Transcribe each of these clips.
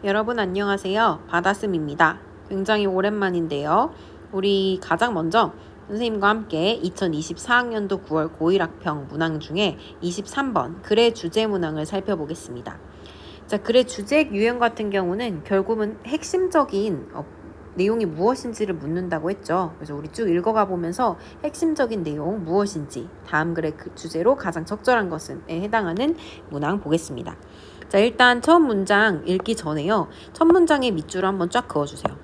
여러분 안녕하세요. 바다슴입니다. 굉장히 오랜만인데요. 우리 가장 먼저 선생님과 함께 2024학년도 9월 고1학평 문항 중에 23번 글의 주제 문항을 살펴보겠습니다. 자, 글의 주제 유형 같은 경우는 결국은 핵심적인 내용이 무엇인지를 묻는다고 했죠. 그래서 우리 쭉 읽어가 보면서 핵심적인 내용 무엇인지 다음 글의 그 주제로 가장 적절한 것에 해당하는 문항 보겠습니다. 자, 일단 처음 문장 읽기 전에요. 첫 문장의 밑줄을 한번 쫙 그어주세요.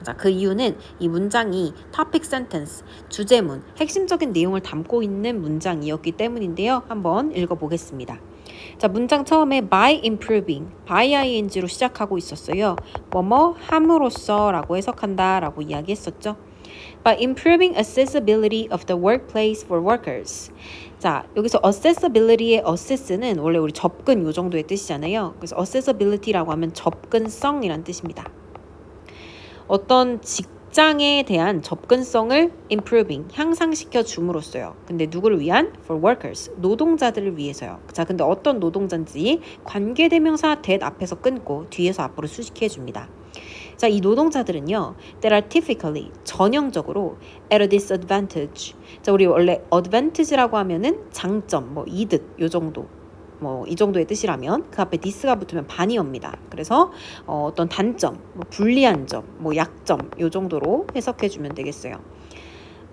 자, 그 이유는 이 문장이 topic sentence, 주제문, 핵심적인 내용을 담고 있는 문장이었기 때문인데요. 한번 읽어보겠습니다. 자, 문장 처음에 by improving, by ing로 시작하고 있었어요. 뭐뭐 함으로써 라고 해석한다 라고 이야기했었죠. By improving accessibility of the workplace for workers. 자, 여기서 accessibility의 access는 원래 우리 접근 요 정도의 뜻이잖아요. 그래서 accessibility라고 하면 접근성이란 뜻입니다. 어떤 직장에 대한 접근성을 improving, 향상시켜 줌으로써요. 근데 누구를 위한? For workers, 노동자들을 위해서요. 자, 근데 어떤 노동자인지 관계대명사 that 앞에서 끊고 뒤에서 앞으로 수식해 줍니다. 자, 이 노동자들은요, that are typically, 전형적으로 at a disadvantage. 자, 우리 원래 advantage라고 하면은 장점, 뭐 이득, 요 정도. 뭐 이 정도의 뜻이라면 그 앞에 this가 붙으면 반이옵니다. 그래서 어떤 단점, 뭐 불리한 점, 뭐 약점 요 정도로 해석해 주면 되겠어요.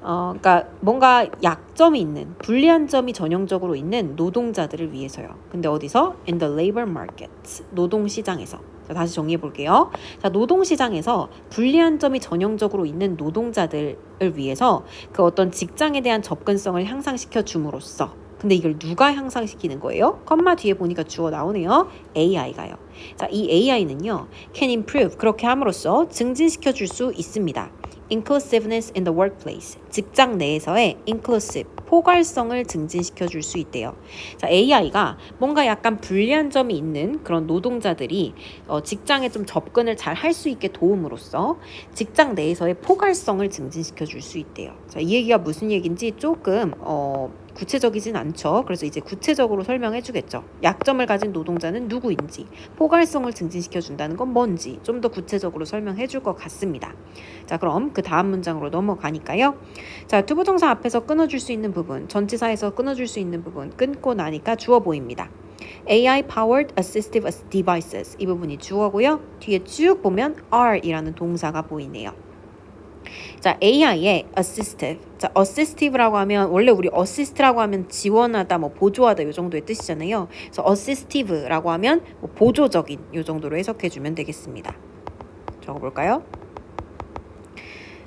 그러니까 뭔가 약점이 있는, 불리한 점이 전형적으로 있는 노동자들을 위해서요. 근데 어디서? In the labor market, 노동시장에서. 자, 다시 정리해 볼게요. 자, 노동시장에서 불리한 점이 전형적으로 있는 노동자들을 위해서 그 어떤 직장에 대한 접근성을 향상시켜 줌으로써. 근데 이걸 누가 향상시키는 거예요? 컴마 뒤에 보니까 주어 나오네요. AI가요. 자, 이 AI는요, can improve, 그렇게 함으로써 증진시켜 줄 수 있습니다. inclusiveness in the workplace, 직장 내에서의 inclusive, 포괄성을 증진시켜 줄 수 있대요. 자, AI가 뭔가 약간 불리한 점이 있는 그런 노동자들이 직장에 좀 접근을 잘 할 수 있게 도움으로써 직장 내에서의 포괄성을 증진시켜 줄 수 있대요. 자, 이 얘기가 무슨 얘기인지 조금 구체적이진 않죠. 그래서 이제 구체적으로 설명해 주겠죠. 약점을 가진 노동자는 누구인지, 포괄성을 증진시켜 준다는 건 뭔지 좀 더 구체적으로 설명해 줄 것 같습니다. 자, 그럼 그 다음 문장으로 넘어가니까요. 자, 투부정사 앞에서 끊어줄 수 있는 부분, 전치사에서 끊어줄 수 있는 부분 끊고 나니까 주어 보입니다. AI powered assistive devices, 이 부분이 주어고요. 뒤에 쭉 보면 R이라는 동사가 보이네요. 자, AI의 assistive. 자, assistive라고 하면 원래 우리 assist라고 하면 지원하다, 뭐 보조하다 요 정도의 뜻이잖아요. 그래서 assistive라고 하면 뭐 보조적인 요 정도로 해석해 주면 되겠습니다. 적어볼까요?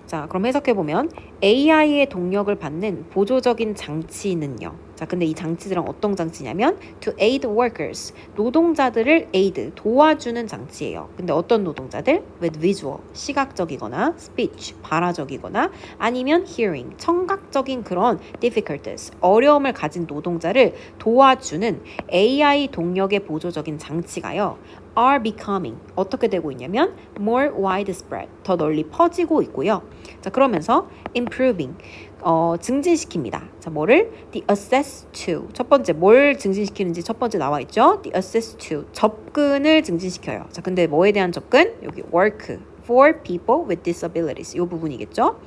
자, 그럼 해석해보면 AI의 동력을 받는 보조적인 장치는요. 자, 근데 이 장치들은 어떤 장치냐면 to aid workers, 노동자들을 aid, 도와주는 장치예요. 근데 어떤 노동자들? with visual, 시각적이거나 speech, 발화적이거나 아니면 hearing, 청각적인 그런 difficulties, 어려움을 가진 노동자를 도와주는 AI 동력의 보조적인 장치가요. are becoming, 어떻게 되고 있냐면 more widespread, 더 널리 퍼지고 있고요. 자, 그러면서 improving, 증진시킵니다. 자, 뭐를? the access to, 첫 번째 뭘 증진시키는지 첫 번째 나와 있죠. the access to, 접근을 증진시켜요. 자, 근데 뭐에 대한 접근? 여기 work for people with disabilities, 이 부분이겠죠.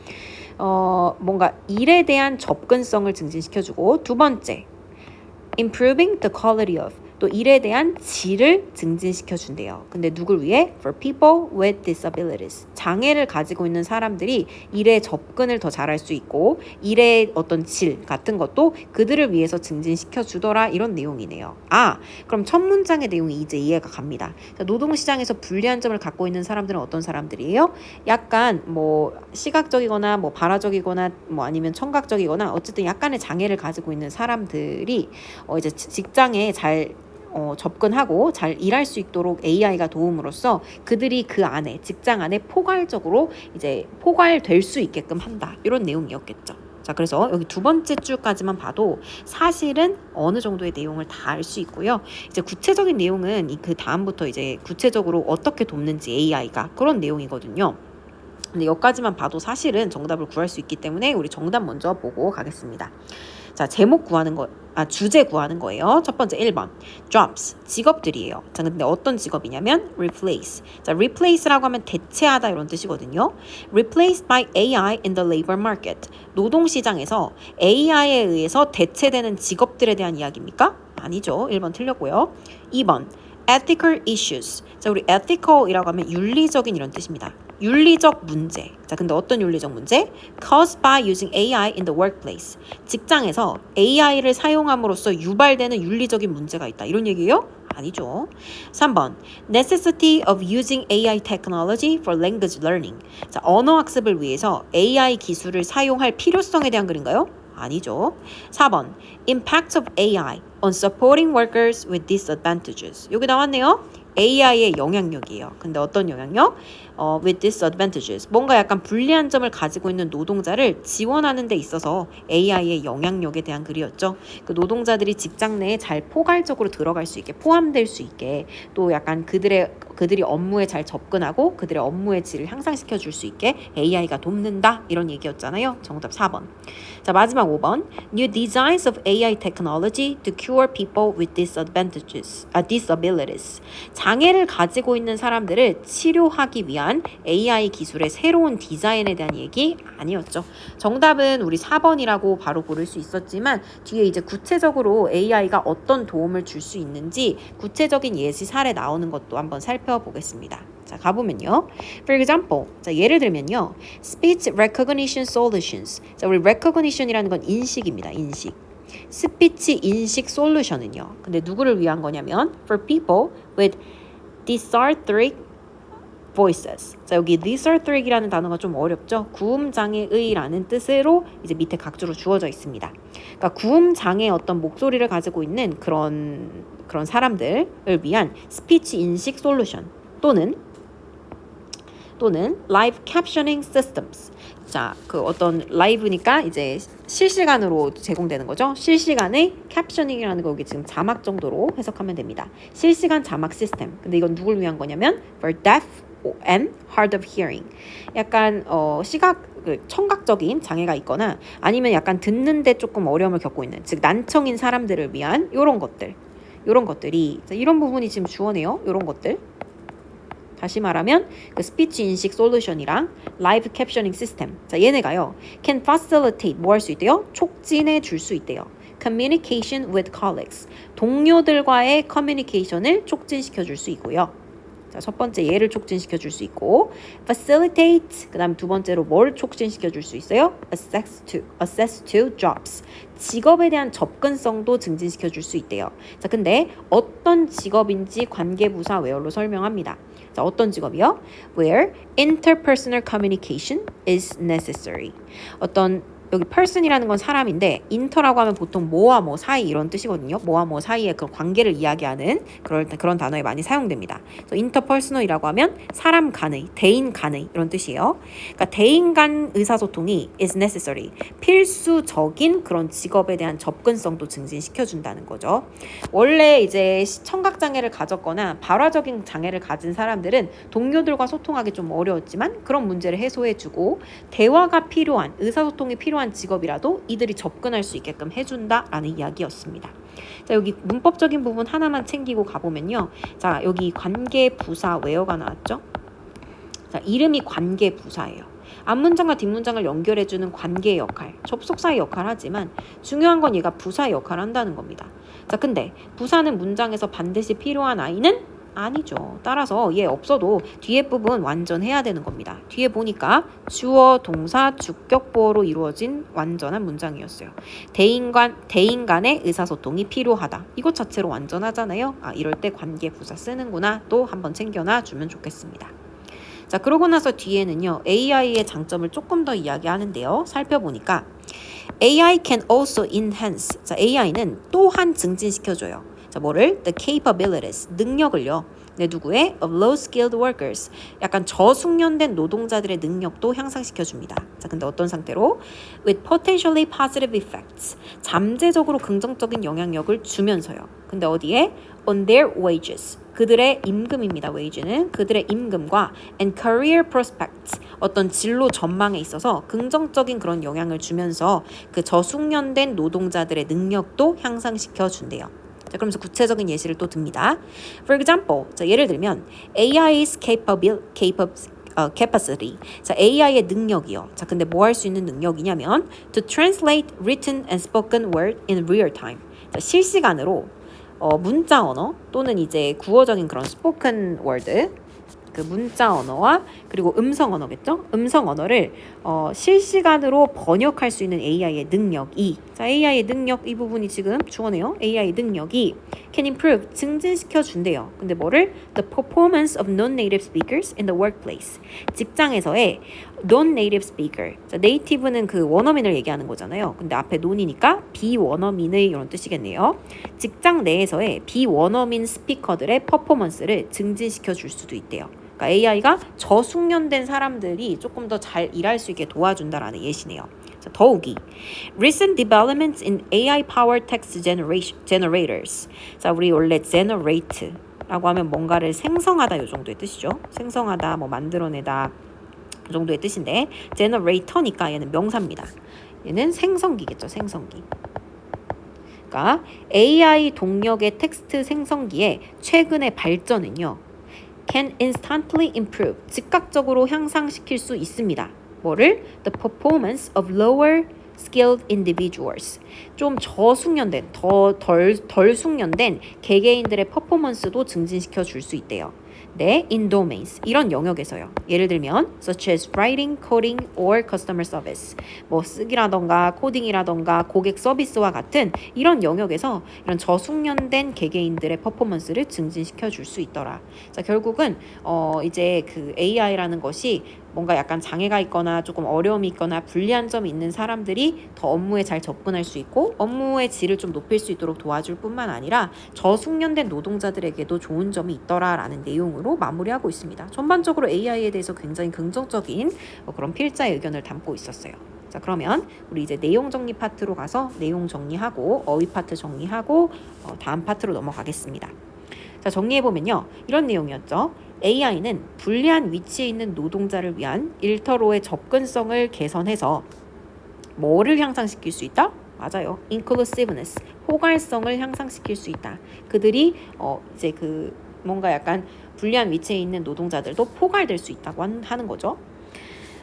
뭔가 일에 대한 접근성을 증진시켜주고, 두 번째 improving the quality of, 또 일에 대한 질을 증진시켜 준대요. 근데 누굴 위해? For people with disabilities. 장애를 가지고 있는 사람들이 일에 접근을 더 잘할 수 있고 일의 어떤 질 같은 것도 그들을 위해서 증진시켜 주더라, 이런 내용이네요. 아, 그럼 첫 문장의 내용이 이제 이해가 갑니다. 자, 노동시장에서 불리한 점을 갖고 있는 사람들은 어떤 사람들이에요? 약간 뭐 시각적이거나 뭐 발화적이거나 뭐 아니면 청각적이거나 어쨌든 약간의 장애를 가지고 있는 사람들이 이제 직장에 잘 접근하고 잘 일할 수 있도록 AI가 도움으로써 그들이 그 안에, 직장 안에 포괄적으로 이제 포괄될 수 있게끔 한다, 이런 내용이었겠죠. 자, 그래서 여기 두 번째 줄까지만 봐도 사실은 어느 정도의 내용을 다 알 수 있고요. 이제 구체적인 내용은 그 다음부터 이제 구체적으로 어떻게 돕는지 AI가, 그런 내용이거든요. 근데 여기까지만 봐도 사실은 정답을 구할 수 있기 때문에 우리 정답 먼저 보고 가겠습니다. 자, 주제 구하는 거예요. 첫 번째 1번. jobs, 직업들이에요. 자, 근데 어떤 직업이냐면 replace. 자, replace라고 하면 대체하다 이런 뜻이거든요. replaced by AI in the labor market. 노동시장에서 AI에 의해서 대체되는 직업들에 대한 이야기입니까? 아니죠. 1번 틀렸고요. 2번. ethical issues. 자, 우리 ethical이라고 하면 윤리적인 이런 뜻입니다. 윤리적 문제. 자, 근데 어떤 윤리적 문제? caused by using AI in the workplace. 직장에서 AI를 사용함으로써 유발되는 윤리적인 문제가 있다. 이런 얘기예요? 아니죠. 3번. necessity of using AI technology for language learning. 자, 언어 학습을 위해서 AI 기술을 사용할 필요성에 대한 글인가요? 아니죠. 4번. impact of AI on supporting workers with disadvantages. 여기 나왔네요. AI의 영향력이에요. 근데 어떤 영향력? with disadvantages. 뭔가 약간 불리한 점을 가지고 있는 노동자를 지원하는 데 있어서 AI의 영향력에 대한 글이었죠. 그 노동자들이 직장 내에 잘 포괄적으로 들어갈 수 있게, 포함될 수 있게, 또 약간 그들이 업무에 잘 접근하고 그들의 업무의 질을 향상시켜 줄 수 있게 AI가 돕는다. 이런 얘기였잖아요. 정답 4번. 자, 마지막 5번. New designs of AI technology to cure people with disabilities. 장애를 가지고 있는 사람들을 치료하기 위한 AI 기술의 새로운 디자인에 대한 얘기 아니었죠. 정답은 우리 4번이라고 바로 고를 수 있었지만 뒤에 이제 구체적으로 AI가 어떤 도움을 줄 수 있는지 구체적인 예시 사례 나오는 것도 한번 살펴보겠습니다. 자, 가보면요. For example, 자, 예를 들면요. Speech recognition solutions. 자, 우리 recognition이라는 건 인식입니다. 인식. 스피치 인식 솔루션은요. 근데 누구를 위한 거냐면 for people with dysarthric voices. 자, 여기 dysarthric이라는 단어가 좀 어렵죠. 구음 장애의라는 뜻으로 이제 밑에 각주로 주어져 있습니다. 그러니까 구음 장애의 어떤 목소리를 가지고 있는 그런 사람들을 위한 스피치 인식 솔루션 또는 live captioning systems. 자, 그 어떤 라이브니까 이제 실시간으로 제공되는 거죠. 실시간의 캡셔닝이라는 거 여기 지금 자막 정도로 해석하면 됩니다. 실시간 자막 시스템. 근데 이건 누굴 위한 거냐면 for deaf and hard of hearing. 약간 청각적인 장애가 있거나 아니면 약간 듣는데 조금 어려움을 겪고 있는, 즉 난청인 사람들을 위한 이런 것들이 자, 이런 부분이 지금 주어네요. 이런 것들. 다시 말하면 그 스피치 인식 솔루션이랑 라이브 캡셔닝 시스템. 자, 얘네가요. can facilitate 뭐 할 수 있대요? 촉진해 줄 수 있대요. communication with colleagues. 동료들과의 커뮤니케이션을 촉진시켜 줄 수 있고요. 자, 첫 번째 얘를 촉진시켜 줄 수 있고 facilitate. 그다음 두 번째로 뭘 촉진시켜 줄 수 있어요? access to jobs. 직업에 대한 접근성도 증진시켜 줄 수 있대요. 자, 근데 어떤 직업인지 관계부사 where로 설명합니다. 자, 어떤 직업이요? Where interpersonal communication is necessary. 여기 person이라는 건 사람인데 inter라고 하면 보통 뭐와 뭐 사이 이런 뜻이거든요. 뭐와 뭐 사이의 그 관계를 이야기하는 그런 단어에 많이 사용됩니다. 그래서 interpersonal이라고 하면 사람 간의, 대인 간의 이런 뜻이에요. 그러니까 대인 간 의사소통이 is necessary. 필수적인 그런 직업에 대한 접근성도 증진시켜 준다는 거죠. 원래 이제 청각장애를 가졌거나 발화적인 장애를 가진 사람들은 동료들과 소통하기 좀 어려웠지만 그런 문제를 해소해주고 대화가 필요한, 의사소통이 필요한 직업이라도 이들이 접근할 수 있게끔 해준다라는 이야기였습니다. 자, 여기 문법적인 부분 하나만 챙기고 가보면요. 자, 여기 관계부사 where가 나왔죠? 자, 이름이 관계부사예요. 앞문장과 뒷문장을 연결해주는 관계의 역할, 접속사의 역할을 하지만 중요한 건 얘가 부사의 역할을 한다는 겁니다. 자, 근데 부사는 문장에서 반드시 필요한 아이는 아니죠. 따라서 얘 없어도 뒤에 부분 완전해야 되는 겁니다. 뒤에 보니까 주어, 동사, 주격보어로 이루어진 완전한 문장이었어요. 대인 간의 의사소통이 필요하다. 이것 자체로 완전하잖아요. 이럴 때 관계부사 쓰는구나. 또 한번 챙겨놔 주면 좋겠습니다. 자, 그러고 나서 뒤에는요. AI의 장점을 조금 더 이야기하는데요. 살펴보니까 AI can also enhance. 자, AI는 또한 증진시켜줘요. 자, 뭐를? The capabilities, 능력을요. 네, 누구의? Of low-skilled workers. 약간 저숙련된 노동자들의 능력도 향상시켜줍니다. 자, 근데 어떤 상태로? With potentially positive effects. 잠재적으로 긍정적인 영향력을 주면서요. 근데 어디에? on their wages. 그들의 임금입니다. wage는 그들의 임금과 and career prospects 어떤 진로 전망에 있어서 긍정적인 그런 영향을 주면서 그 저숙련된 노동자들의 능력도 향상시켜 준대요. 자, 그러면서 구체적인 예시를 또 듭니다. For example, 자, 예를 들면 AI's capacity. 자, AI의 능력이요. 자, 근데 뭐 할 수 있는 능력이냐면 to translate written and spoken word in real time. 자, 실시간으로 문자 언어 또는 이제 구어적인 그런 스포큰 월드 그 문자 언어와 그리고 음성 언어겠죠? 음성 언어를 실시간으로 번역할 수 있는 AI의 능력이 자 AI의 능력 이 부분이 지금 주어네요. AI의 능력이 can improve 증진시켜 준대요. 근데 뭐를? The performance of non-native speakers in the workplace. 직장에서의 non-native speaker. 자, native는 그 원어민을 얘기하는 거잖아요. 근데 앞에 non이니까 비원어민의 이런 뜻이겠네요. 직장 내에서의 비원어민 스피커들의 퍼포먼스를 증진시켜 줄 수도 있대요. 그러니까 AI가 저숙련된 사람들이 조금 더 잘 일할 수 있게 도와준다라는 예시네요. 자, 더욱이 recent developments in AI-powered text generators. 자, 우리 원래 generate라고 하면 뭔가를 생성하다 요 정도의 뜻이죠. 생성하다, 뭐 만들어내다 이 정도의 뜻인데 generator니까 얘는 명사입니다. 얘는 생성기겠죠. 생성기. 그러니까 AI 동력의 텍스트 생성기의 최근의 발전은요. can instantly improve. 즉각적으로 향상시킬 수 있습니다. 뭐를? The performance of lower skilled individuals. 좀 저숙련된, 덜 숙련된 개개인들의 퍼포먼스도 증진시켜 줄 수 있대요. 네, in domains. 이런 영역에서요. 예를 들면 such as writing, coding, or customer service. 뭐 쓰기라던가 코딩이라던가 고객 서비스와 같은 이런 영역에서 이런 저숙련된 개개인들의 퍼포먼스를 증진시켜 줄 수 있더라. 자, 결국은 이제 그 AI라는 것이 뭔가 약간 장애가 있거나 조금 어려움이 있거나 불리한 점이 있는 사람들이 더 업무에 잘 접근할 수 있고 업무의 질을 좀 높일 수 있도록 도와줄 뿐만 아니라 저숙련된 노동자들에게도 좋은 점이 있더라라는 내용으로 마무리하고 있습니다. 전반적으로 AI에 대해서 굉장히 긍정적인 그런 필자의 의견을 담고 있었어요. 자, 그러면 우리 이제 내용 정리 파트로 가서 내용 정리하고 어휘 파트 정리하고 다음 파트로 넘어가겠습니다. 자, 정리해보면요. 이런 내용이었죠. AI는 불리한 위치에 있는 노동자를 위한 일터로의 접근성을 개선해서 뭐를 향상시킬 수 있다? 맞아요. inclusiveness, 포괄성을 향상시킬 수 있다. 그들이 이제 그 뭔가 약간 불리한 위치에 있는 노동자들도 포괄될 수 있다고 하는 거죠.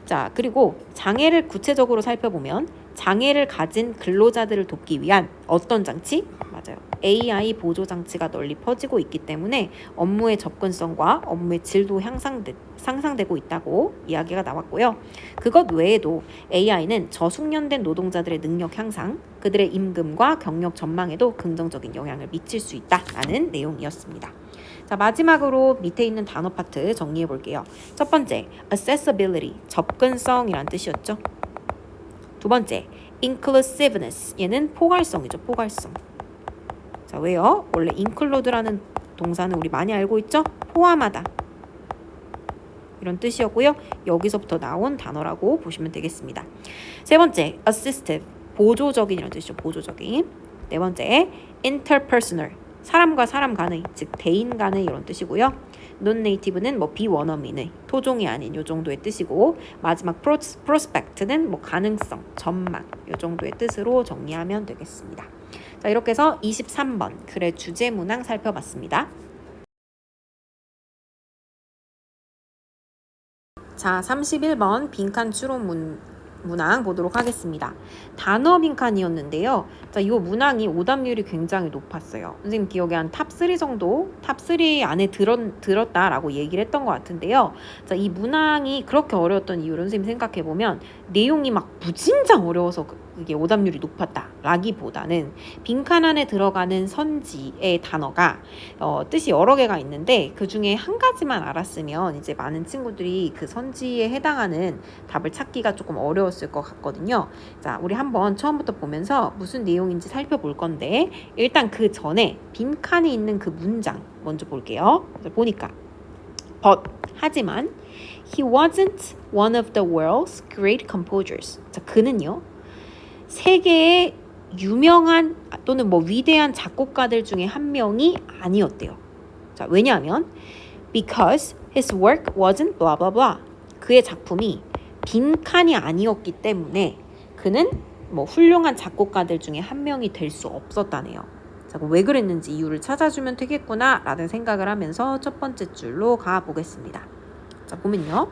자, 그리고 장애를 구체적으로 살펴보면 장애를 가진 근로자들을 돕기 위한 어떤 장치? 맞아요. AI 보조 장치가 널리 퍼지고 있기 때문에 업무의 접근성과 업무의 질도 상상되고 있다고 이야기가 나왔고요. 그것 외에도 AI는 저숙련된 노동자들의 능력 향상, 그들의 임금과 경력 전망에도 긍정적인 영향을 미칠 수 있다라는 내용이었습니다. 자, 마지막으로 밑에 있는 단어 파트 정리해 볼게요. 첫 번째, accessibility, 접근성이란 뜻이었죠. 두 번째, inclusiveness, 얘는 포괄성이죠. 포괄성. 자, 왜요? 원래 include라는 동사는 우리 많이 알고 있죠? 포함하다. 이런 뜻이었고요. 여기서부터 나온 단어라고 보시면 되겠습니다. 세 번째, assistive, 보조적인 이런 뜻이죠. 보조적인. 네 번째, interpersonal, 사람과 사람 간의, 즉 대인 간의 이런 뜻이고요. non-native는 뭐 비원어민의, 토종이 아닌 요 정도의 뜻이고 마지막 prospect는 뭐 가능성, 전망 요 정도의 뜻으로 정리하면 되겠습니다. 자, 이렇게 해서 23번 글의 주제 문항 살펴봤습니다. 자, 31번 빈칸 추론 문항 보도록 하겠습니다. 단어 빈칸이었는데요. 자, 이 문항이 오답률이 굉장히 높았어요. 선생님 기억에 한 탑3 정도, 탑3 안에 들었다라고 얘기를 했던 것 같은데요. 자, 이 문항이 그렇게 어려웠던 이유를 선생님 생각해보면 내용이 막 무진장 어려워서 이게 오답률이 높았다라기보다는 빈칸 안에 들어가는 선지의 단어가 뜻이 여러 개가 있는데 그 중에 한 가지만 알았으면 이제 많은 친구들이 그 선지에 해당하는 답을 찾기가 조금 어려웠을 것 같거든요. 자, 우리 한번 처음부터 보면서 무슨 내용인지 살펴볼 건데 일단 그 전에 빈칸이 있는 그 문장 먼저 볼게요. 보니까 but, 하지만 he wasn't one of the world's great composers. 자, 그는요. 세계의 유명한 또는 뭐 위대한 작곡가들 중에 한 명이 아니었대요. 자, 왜냐하면 because his work wasn't blah blah blah. 그의 작품이 빈칸이 아니었기 때문에 그는 뭐 훌륭한 작곡가들 중에 한 명이 될 수 없었다네요. 자, 왜 그랬는지 이유를 찾아주면 되겠구나 라는 생각을 하면서 첫 번째 줄로 가보겠습니다. 자, 보면요.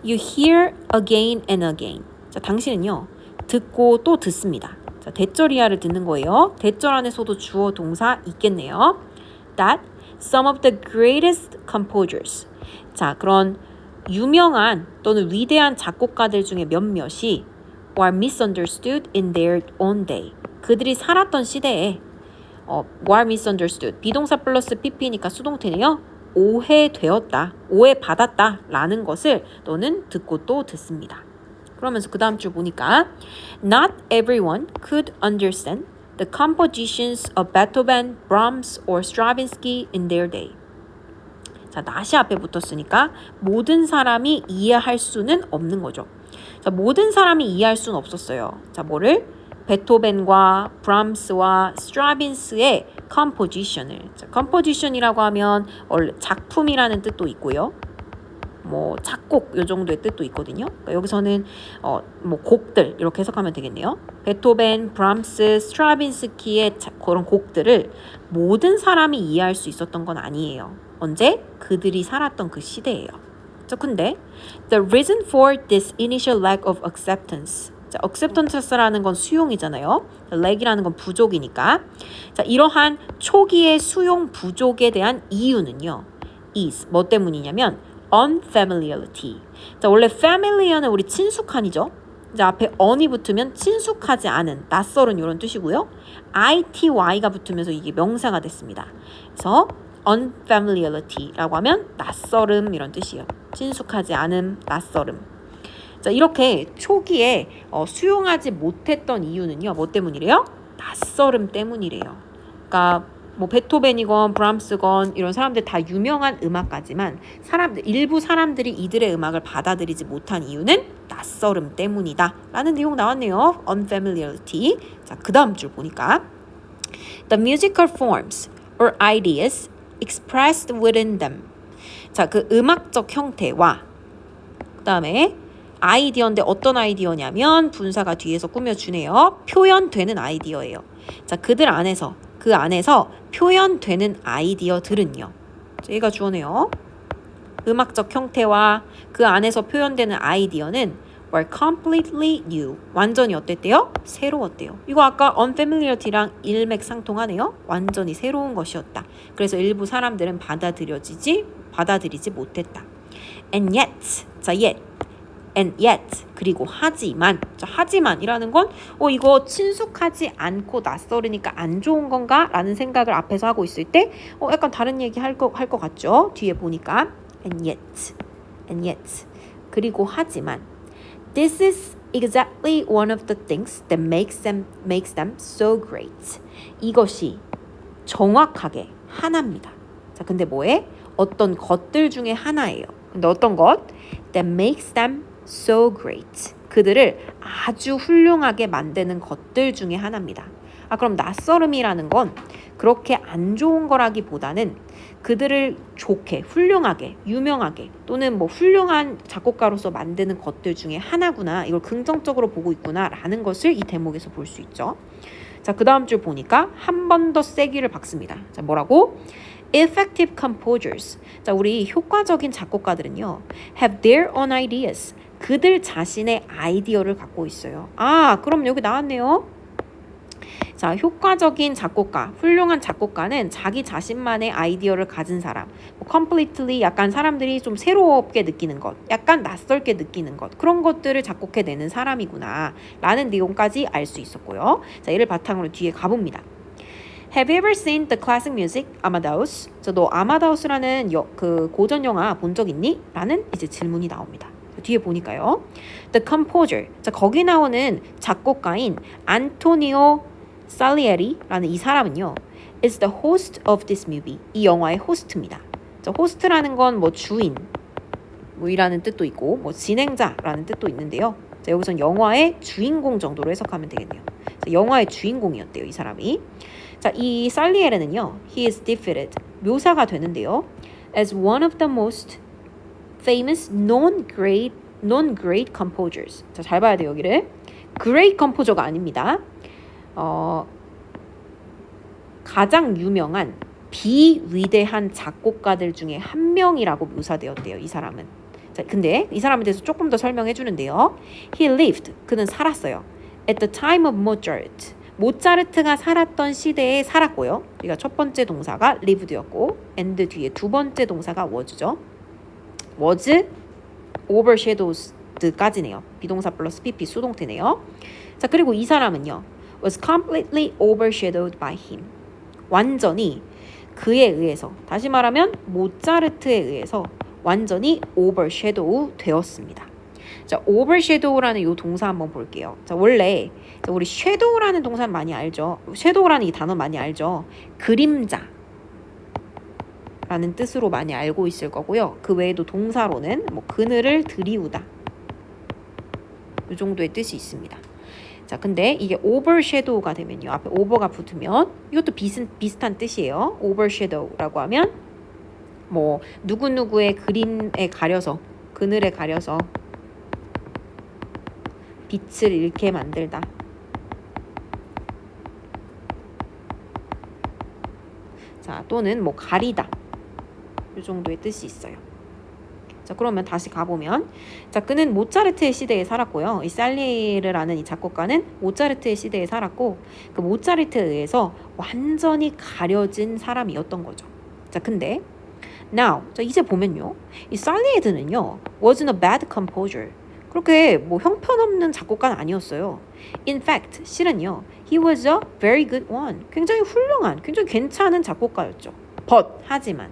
You hear again and again. 자, 당신은요. 듣고 또 듣습니다. 자, 대절 이하를 듣는 거예요. 대절 안에서도 주어 동사 있겠네요. That some of the greatest composers. 자, 그런 유명한 또는 위대한 작곡가들 중에 몇몇이 were misunderstood in their own day. 그들이 살았던 시대에 were misunderstood. 비동사 플러스 pp니까 수동태네요. 오해되었다, 오해받았다 라는 것을 너는 듣고 또 듣습니다. 그러면서 그 다음 줄 보니까 Not everyone could understand the compositions of Beethoven, Brahms, or Stravinsky in their day. 자, not이 앞에 붙었으니까 모든 사람이 이해할 수는 없는 거죠. 자, 모든 사람이 이해할 수는 없었어요. 자, 뭐를? 베토벤과 브람스와 스트라빈스의 컴포지션을. 자, 컴포지션이라고 하면 원래 작품이라는 뜻도 있고요. 뭐 작곡 요 정도의 뜻도 있거든요. 그러니까 여기서는 뭐 곡들 이렇게 해석하면 되겠네요. 베토벤, 브람스, 스트라빈스키의 그런 곡들을 모든 사람이 이해할 수 있었던 건 아니에요. 언제? 그들이 살았던 그 시대예요. 자, 근데 the reason for this initial lack of acceptance. 자, acceptance라는 건 수용이잖아요. lack이라는 건 부족이니까. 자, 이러한 초기의 수용 부족에 대한 이유는요. is 뭐 때문이냐면 unfamiliarity. 자, 원래 familiar는 우리 친숙한이죠. 자, 앞에 on이 붙으면 친숙하지 않은, 낯설은 이런 뜻이고요. ity가 붙으면서 이게 명사가 됐습니다. 그래서 unfamiliarity라고 하면 낯설음 이런 뜻이에요. 친숙하지 않음, 낯설음. 자, 이렇게 초기에 수용하지 못했던 이유는요. 뭐 때문이래요? 낯설음 때문이래요. 그러니까 뭐 베토벤이건 브람스건 이런 사람들 다 유명한 음악가지만 일부 사람들이 이들의 음악을 받아들이지 못한 이유는 낯설음 때문이다 라는 내용 나왔네요. unfamiliarity. 자, 그 다음 줄 보니까 The musical forms or ideas expressed within them. 자, 그 음악적 형태와 그 다음에 아이디어인데 어떤 아이디어냐면 분사가 뒤에서 꾸며주네요. 표현되는 아이디어예요. 자, 그 안에서 표현되는 아이디어들은요. 얘가 주어네요. 음악적 형태와 그 안에서 표현되는 아이디어는 were completely new. 완전히 어땠대요? 새로웠대요. 이거 아까 unfamiliarity랑 일맥상통하네요. 완전히 새로운 것이었다. 그래서 일부 사람들은 받아들이지 못했다. And yet, 자, and yet, 그리고 하지만. 자, 하지만이라는 건 이거 친숙하지 않고 낯설으니까 안 좋은 건가? 라는 생각을 앞에서 하고 있을 때 약간 다른 얘기 할 것 같죠? 뒤에 보니까 and yet, 그리고 하지만 This is exactly one of the things that makes them so great. 이것이 정확하게 하나입니다. 자, 근데 뭐에? 어떤 것들 중에 하나예요. 근데 어떤 것? That makes them so great. 그들을 아주 훌륭하게 만드는 것들 중에 하나입니다. 그럼 낯설음이라는 건 그렇게 안 좋은 거라기보다는 그들을 좋게, 훌륭하게, 유명하게 또는 뭐 훌륭한 작곡가로서 만드는 것들 중에 하나구나. 이걸 긍정적으로 보고 있구나 라는 것을 이 대목에서 볼 수 있죠. 자, 그 다음 줄 보니까 한 번 더 세기를 박습니다. 자, 뭐라고? Effective composers. 자, 우리 효과적인 작곡가들은요. Have their own ideas. 그들 자신의 아이디어를 갖고 있어요. 그럼 여기 나왔네요. 자, 효과적인 작곡가, 훌륭한 작곡가는 자기 자신만의 아이디어를 가진 사람. completely 약간 사람들이 좀 새롭게 느끼는 것, 약간 낯설게 느끼는 것, 그런 것들을 작곡해내는 사람이구나 라는 내용까지 알 수 있었고요. 자, 이를 바탕으로 뒤에 가봅니다. Have you ever seen the classic music Amadeus? 자, 너 아마다우스라는 그 고전 영화 본 적 있니? 라는 이제 질문이 나옵니다. 뒤에 보니까요. The composer. 자, 거기 나오는 작곡가인 안토니오 살리에리라는 이 사람은요. is the host of this movie. 이 영화의 호스트입니다. 자, 호스트라는 건 뭐 주인, 뭐 이라는 뜻도 있고 뭐 진행자라는 뜻도 있는데요. 자, 여기선 영화의 주인공 정도로 해석하면 되겠네요. 자, 영화의 주인공이었대요, 이 사람이. 자, 이 살리에르는요, he is defeated 묘사가 되는데요, as one of the most famous non-great composers. 자, 잘 봐야 돼요, 여기를. great composer가 아닙니다. 가장 유명한 비위대한 작곡가들 중에 한 명이라고 묘사되었대요, 이 사람은. 자, 근데 이 사람에 대해서 조금 더 설명해 주는데요. He lived, 그는 살았어요. At the time of Mozart. 모차르트가 살았던 시대에 살았고요. 우리가 첫 번째 동사가 lived였고 and 뒤에 두 번째 동사가 was죠. was overshadowed까지네요. 비동사 플러스 pp 수동태네요. 자, 그리고 이 사람은요, was completely overshadowed by him. 완전히 그에 의해서, 다시 말하면 모차르트에 의해서 완전히 overshadow 되었습니다. 자, overshadow라는 이 동사 한번 볼게요. 자, 원래 우리 shadow라는 동사는 많이 알죠. shadow라는 이 단어 많이 알죠. 그림자 라는 뜻으로 많이 알고 있을 거고요. 그 외에도 동사로는 뭐 그늘을 들이우다 이 정도의 뜻이 있습니다. 자, 근데 이게 overshadow가 되면요, 앞에 over가 붙으면 이것도 비슷한 뜻이에요. overshadow라고 하면 뭐 누구누구의 그림에 가려서, 그늘에 가려서 빛을 잃게 만들다. 자, 또는 뭐 가리다. 이 정도의 뜻이 있어요. 자, 그러면 다시 가보면, 자, 그는 모차르트의 시대에 살았고요. 이 살리에르라는 이 작곡가는 모차르트의 시대에 살았고, 그 모차르트에 의해서 완전히 가려진 사람이었던 거죠. 자, 근데 now, 자, 이제 보면요, 이 살리에르는요, wasn't a bad composer. 그렇게 뭐 형편없는 작곡가는 아니었어요. In fact, 실은요, he was a very good one. 굉장히 훌륭한, 굉장히 괜찮은 작곡가였죠. But, 하지만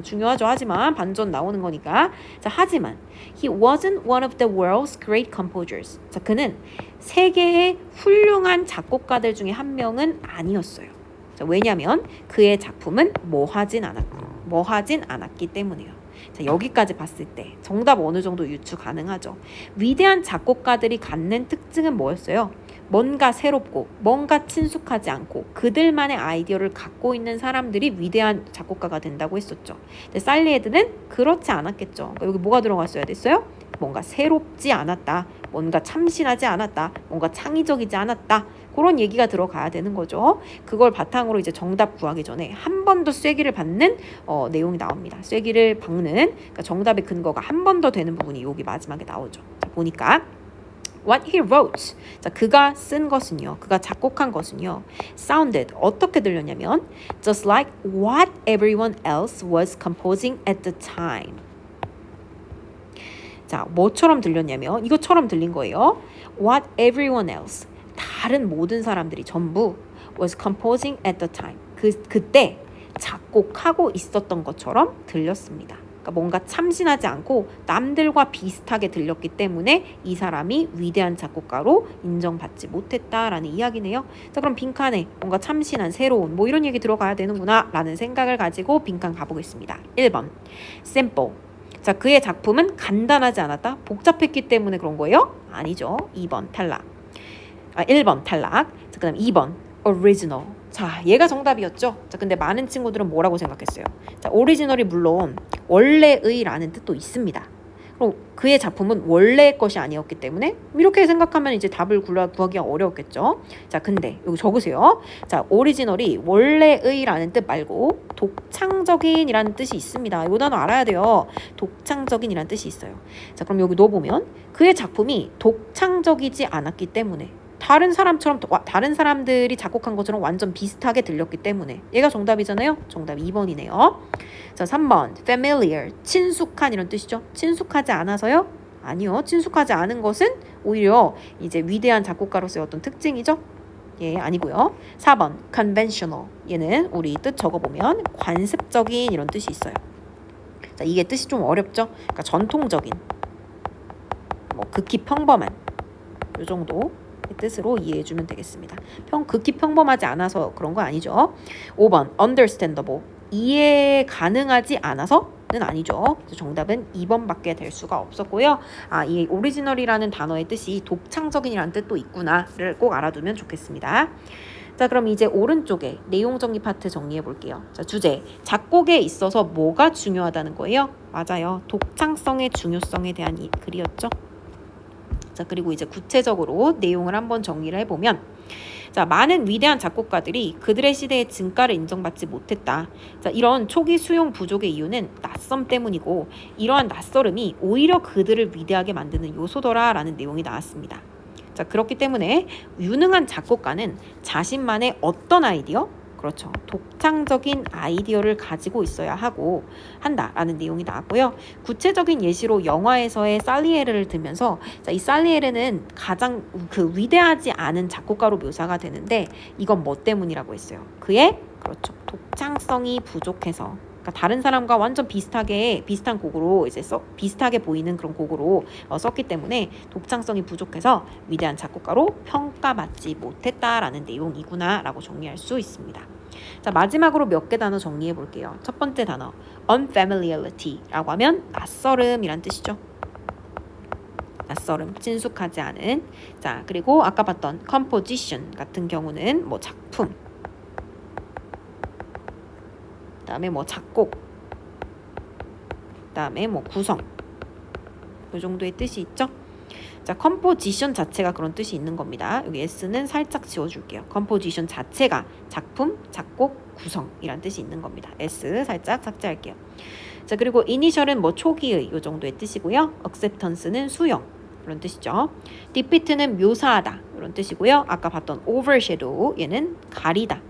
중요하죠. 하지만 반전 나오는 거니까. 자, 하지만 he wasn't one of the world's great composers. 자, 그는 세계의 훌륭한 작곡가들 중에 한 명은 아니었어요. 자, 왜냐하면 그의 작품은 뭐하진 않았기 때문이에요. 자, 여기까지 봤을 때 정답 어느 정도 유추 가능하죠. 위대한 작곡가들이 갖는 특징은 뭐였어요? 뭔가 새롭고 뭔가 친숙하지 않고 그들만의 아이디어를 갖고 있는 사람들이 위대한 작곡가가 된다고 했었죠. 근데 살리에드는 그렇지 않았겠죠. 그러니까 여기 뭐가 들어갔어야 됐어요? 뭔가 새롭지 않았다, 뭔가 참신하지 않았다, 뭔가 창의적이지 않았다, 그런 얘기가 들어가야 되는 거죠. 그걸 바탕으로 이제 정답 구하기 전에 한 번 더 쐐기를 받는 내용이 나옵니다. 쐐기를 박는, 그러니까 정답의 근거가 한 번 더 되는 부분이 여기 마지막에 나오죠. 자, 보니까 What he wrote, 자, 그가 쓴 것은요, 그가 작곡한 것은요, sounded, 어떻게 들렸냐면 just like what everyone else was composing at the time. 자, 뭐처럼 들렸냐면 이것처럼 들린 거예요. What everyone else, 다른 모든 사람들이 전부 was composing at the time. 그때 작곡하고 있었던 것처럼 들렸습니다. 그러니까 뭔가 참신하지 않고 남들과 비슷하게 들렸기 때문에 이 사람이 위대한 작곡가로 인정받지 못했다라는 이야기네요. 자, 그럼 빈칸에 뭔가 참신한, 새로운 뭐 이런 얘기 들어가야 되는구나 라는 생각을 가지고 빈칸 가보겠습니다. 1번 simple. 자, 그의 작품은 간단하지 않았다, 복잡했기 때문에 그런 거예요? 아니죠. 2번 탈락. 1번 탈락. 자, 그다음 2번 original. 자, 얘가 정답이었죠. 자, 근데 많은 친구들은 뭐라고 생각했어요? 자, 오리지널이 물론 원래의라는 뜻도 있습니다. 그럼 그의 작품은 원래의 것이 아니었기 때문에 이렇게 생각하면 이제 답을 구하기가 어려웠겠죠. 자, 근데 여기 적으세요. 자, 오리지널이 원래의라는 뜻 말고 독창적인이라는 뜻이 있습니다. 이 단어 알아야 돼요. 독창적인이라는 뜻이 있어요. 자, 그럼 여기 넣어보면 그의 작품이 독창적이지 않았기 때문에 다른 사람들이 작곡한 것처럼 완전 비슷하게 들렸기 때문에 얘가 정답이잖아요. 정답 2번이네요. 자, 3번 familiar, 친숙한 이런 뜻이죠. 친숙하지 않아서요? 아니요. 친숙하지 않은 것은 오히려 이제 위대한 작곡가로서의 어떤 특징이죠. 예, 아니고요. 4번 conventional, 얘는 우리 뜻 적어보면 관습적인 이런 뜻이 있어요. 자, 이게 뜻이 좀 어렵죠. 그러니까 전통적인, 뭐 극히 평범한 이 정도 뜻으로 이해해주면 되겠습니다. 극히 평범하지 않아서 그런 거 아니죠. 5번 understandable, 이해 가능하지 않아서 아니죠. 그래서 정답은 2번밖에 될 수가 없었고요. 이 오리지널이라는 단어의 뜻이 독창적인이라는 뜻도 있구나를 꼭 알아두면 좋겠습니다. 자, 그럼 이제 오른쪽에 내용 정리 파트 정리해 볼게요. 자, 주제. 작곡에 있어서 뭐가 중요하다는 거예요? 맞아요. 독창성의 중요성에 대한 글이었죠. 자, 그리고 이제 구체적으로 내용을 한번 정리를 해보면, 자, 많은 위대한 작곡가들이 그들의 시대의 진가를 인정받지 못했다. 자, 이런 초기 수용 부족의 이유는 낯섦 때문이고, 이러한 낯설음이 오히려 그들을 위대하게 만드는 요소더라라는 내용이 나왔습니다. 자, 그렇기 때문에 유능한 작곡가는 자신만의 어떤 아이디어? 그렇죠. 독창적인 아이디어를 가지고 있어야 하고 한다라는 내용이 나왔고요. 구체적인 예시로 영화에서의 살리에르를 들면서, 자, 이 살리에르는 가장 위대하지 않은 작곡가로 묘사가 되는데, 이건 뭐 때문이라고 했어요? 그의, 그렇죠, 독창성이 부족해서. 그러니까 다른 사람과 완전 비슷한 곡으로 이제 비슷하게 보이는 그런 곡으로 썼기 때문에 독창성이 부족해서 위대한 작곡가로 평가받지 못했다라는 내용이구나라고 정리할 수 있습니다. 자, 마지막으로 몇 개 단어 정리해 볼게요. 첫 번째 단어 unfamiliarity라고 하면 낯설음이란 뜻이죠. 낯설음, 친숙하지 않은. 자, 그리고 아까 봤던 composition 같은 경우는 뭐 작품, 그다음에 뭐 작곡, 그다음에 뭐 구성, 이 정도의 뜻이 있죠. 자, 컴포지션 자체가 그런 뜻이 있는 겁니다. 여기 S는 살짝 지워줄게요. 컴포지션 자체가 작품, 작곡, 구성이란 뜻이 있는 겁니다. S 살짝 삭제할게요. 자, 그리고 이니셜은 뭐 초기의 이 정도의 뜻이고요. acceptance는 수용, 그런 뜻이죠. defeat는 묘사하다, 이런 뜻이고요. 아까 봤던 overshadow, 얘는 가리다,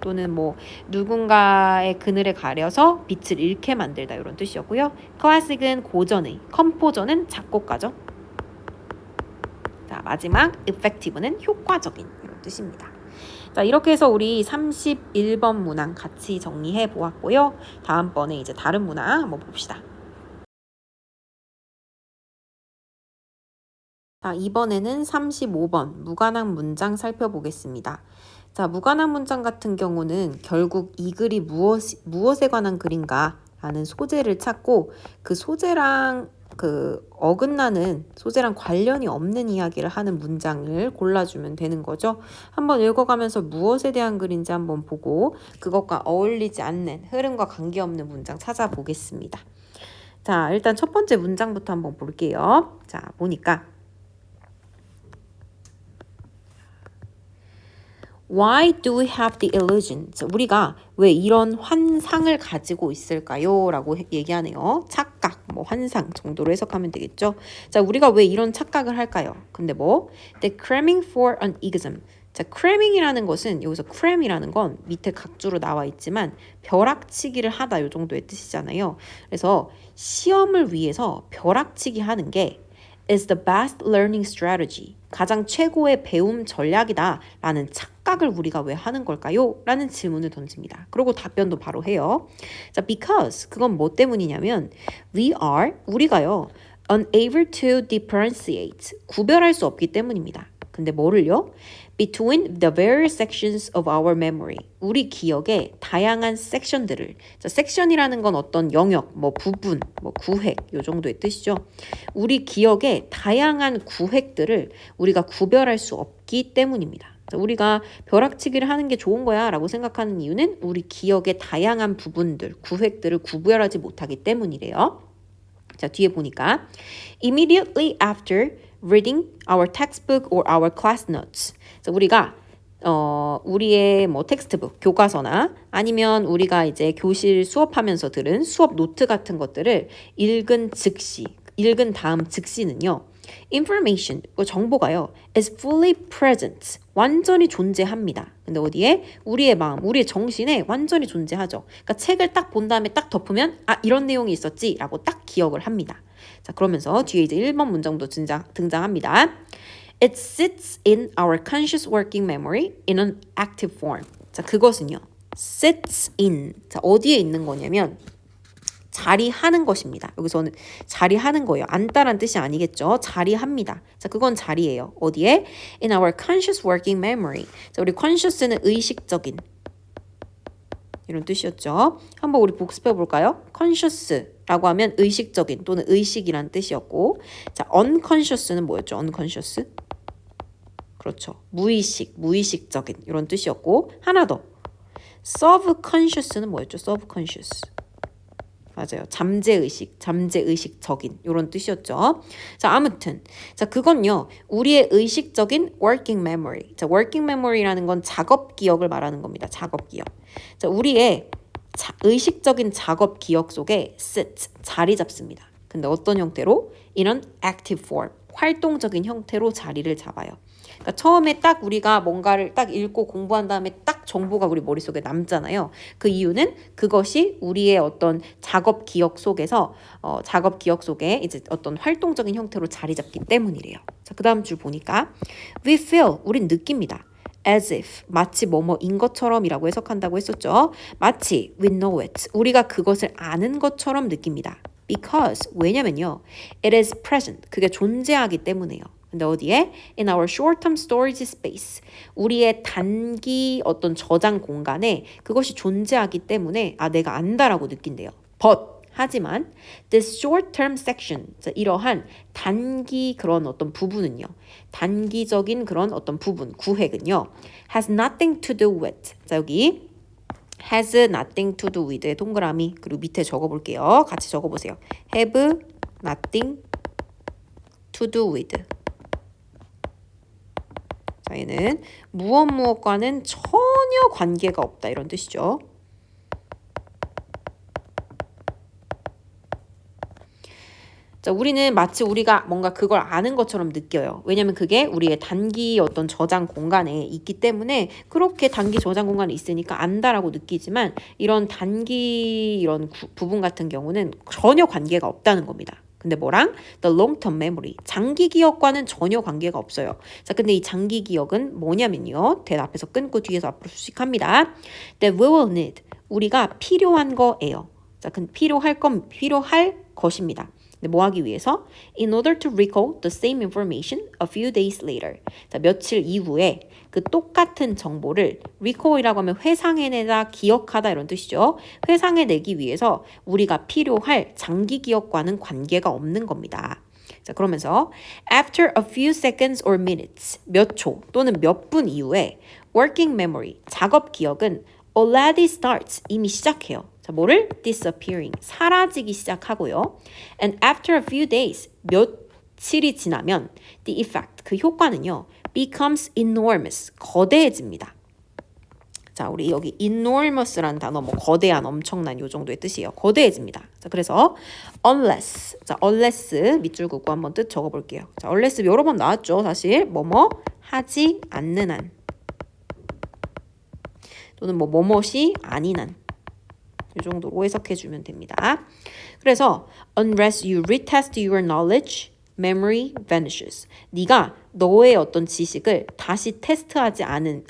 또는 뭐 누군가의 그늘에 가려서 빛을 잃게 만들다, 이런 뜻이었고요. 클래식은 고전의, 컴포저는 작곡가죠. 자, 마지막 effective는 효과적인, 이런 뜻입니다. 자, 이렇게 해서 우리 31번 문항 같이 정리해 보았고요. 다음번에 이제 다른 문항 한번 봅시다. 자, 이번에는 35번 무관한 문장 살펴보겠습니다. 자, 무관한 문장 같은 경우는 결국 이 글이 무엇에 관한 글인가 라는 소재를 찾고, 그 소재랑 어긋나는 소재랑 관련이 없는 이야기를 하는 문장을 골라주면 되는 거죠. 한번 읽어가면서 무엇에 대한 글인지 한번 보고 그것과 어울리지 않는, 흐름과 관계없는 문장 찾아보겠습니다. 자, 일단 첫 번째 문장부터 한번 볼게요. 자, 보니까 Why do we have the illusion? 우리가 왜 이런 환상을 가지고 있을까요? 라고 얘기하네요. 착각, 뭐 환상 정도로 해석하면 되겠죠. 자, 우리가 왜 이런 착각을 할까요? 근데 뭐? The cramming for an exam. 자, cramming이라는 것은, 여기서 cram이라는 건 밑에 각주로 나와 있지만 벼락치기를 하다, 요 정도의 뜻이잖아요. 그래서 시험을 위해서 벼락치기 하는 게 is the best learning strategy. 가장 최고의 배움 전략이다 라는 착각을 우리가 왜 하는 걸까요? 라는 질문을 던집니다. 그리고 답변도 바로 해요. 자, because 그건 뭐 때문이냐면 우리가요 unable to differentiate, 구별할 수 없기 때문입니다. 근데 뭐를요? Between the various sections of our memory. 우리 기억의 다양한 섹션들을. 자, 섹션이라는 건 어떤 영역, 뭐 부분, 뭐 구획, 요 정도의 뜻이죠. 우리 기억의 다양한 구획들을 우리가 구별할 수 없기 때문입니다. 자, 우리가 벼락치기를 하는 게 좋은 거야 라고 생각하는 이유는 우리 기억의 다양한 부분들, 구획들을 구별하지 못하기 때문이래요. 자, 뒤에 보니까 Immediately after reading our textbook or our class notes. 자, 우리가 우리의 뭐 텍스트북, 교과서나 아니면 우리가 이제 교실 수업하면서 들은 수업 노트 같은 것들을 읽은 다음 즉시는요. information, 정보가요. is fully present. 완전히 존재합니다. 근데 어디에? 우리의 마음, 우리의 정신에 완전히 존재하죠. 그러니까 책을 딱 본 다음에 딱 덮으면 이런 내용이 있었지 라고 딱 기억을 합니다. 자, 그러면서 뒤에 이제 1번 문장도 등장합니다. It sits in our conscious working memory in an active form. 자, 그것은요. sits in. 자, 어디에 있는 거냐면 자리하는 것입니다. 여기서는 자리하는 거예요. 앉다란 뜻이 아니겠죠. 자리합니다. 자, 그건 자리예요. 어디에? In our conscious working memory. 자, 우리 conscious는 의식적인 이런 뜻이었죠. 한번 우리 복습해 볼까요? conscious라고 하면 의식적인 또는 의식이란 뜻이었고, 자, unconscious는 뭐였죠? unconscious? 그렇죠. 무의식, 무의식적인 이런 뜻이었고, 하나 더. subconscious는 뭐였죠? subconscious. 맞아요. 잠재의식, 잠재의식적인 이런 뜻이었죠. 자, 아무튼 자, 그건요. 우리의 의식적인 working memory. 자, working memory라는 건 작업 기억을 말하는 겁니다. 작업 기억. 자, 우리의 의식적인 작업 기억 속에 sit, 자리 잡습니다. 근데 어떤 형태로? 이런 active form, 활동적인 형태로 자리를 잡아요. 그러니까 처음에 딱 우리가 뭔가를 딱 읽고 공부한 다음에 딱 정보가 우리 머릿속에 남잖아요. 그 이유는 그것이 우리의 어떤 작업 기억 속에서 작업 기억 속에 이제 어떤 활동적인 형태로 자리 잡기 때문이래요. 자, 그다음 줄 보니까 we feel, 우린 느낍니다. as if, 마치 뭐뭐인 것처럼이라고 해석한다고 했었죠. 마치 we know it, 우리가 그것을 아는 것처럼 느낍니다. because, 왜냐면요. it is present, 그게 존재하기 때문에요. 근데 어디에? In our short-term storage space. 우리의 단기 어떤 저장 공간에 그것이 존재하기 때문에 내가 안다라고 느낀대요. But, 하지만 this short-term section, 이러한 단기 그런 어떤 부분은요. 단기적인 그런 어떤 부분, 구획은요. has nothing to do with. 자, 여기 has nothing to do with의 동그라미, 그리고 밑에 적어볼게요. 같이 적어보세요. have nothing to do with. 자, 얘는 무엇과는 전혀 관계가 없다 이런 뜻이죠. 자, 우리는 마치 우리가 뭔가 그걸 아는 것처럼 느껴요. 왜냐면 그게 우리의 단기 어떤 저장 공간에 있기 때문에 그렇게 단기 저장 공간에 있으니까 안다라고 느끼지만 이런 단기 이런 부분 같은 경우는 전혀 관계가 없다는 겁니다. 근데 뭐랑? The long-term memory. 장기 기억과는 전혀 관계가 없어요. 자, 근데 이 장기 기억은 뭐냐면요. 대 앞에서 끊고 뒤에서 앞으로 수식합니다. That we will need. 우리가 필요한 거예요. 자, 필요할 것입니다. 근데 뭐 하기 위해서? In order to recall the same information a few days later. 자, 며칠 이후에 그 똑같은 정보를 recall이라고 하면 회상해내다, 기억하다 이런 뜻이죠. 회상해내기 위해서 우리가 필요할 장기 기억과는 관계가 없는 겁니다. 자, 그러면서 after a few seconds or minutes, 몇 초 또는 몇 분 이후에 working memory, 작업 기억은 already starts, 이미 시작해요. 자, 뭐를? disappearing, 사라지기 시작하고요. And after a few days, 며칠이 지나면 the effect, 그 효과는요. becomes enormous, 거대해집니다. 자, 우리 여기 enormous라는 단어, 뭐 거대한, 엄청난 요 정도의 뜻이에요. 거대해집니다. 자, 그래서 unless, 자, unless 밑줄 긋고 한번 뜻 적어볼게요. 자, unless 여러 번 나왔죠, 사실. 뭐뭐 하지 않는 한, 또는 뭐 뭐뭇이 아닌 한. 이 정도로 해석해주면 됩니다. 그래서 unless you retest your knowledge, memory vanishes. 네가 너의 어떤 지식을 다시 테스트하지 않는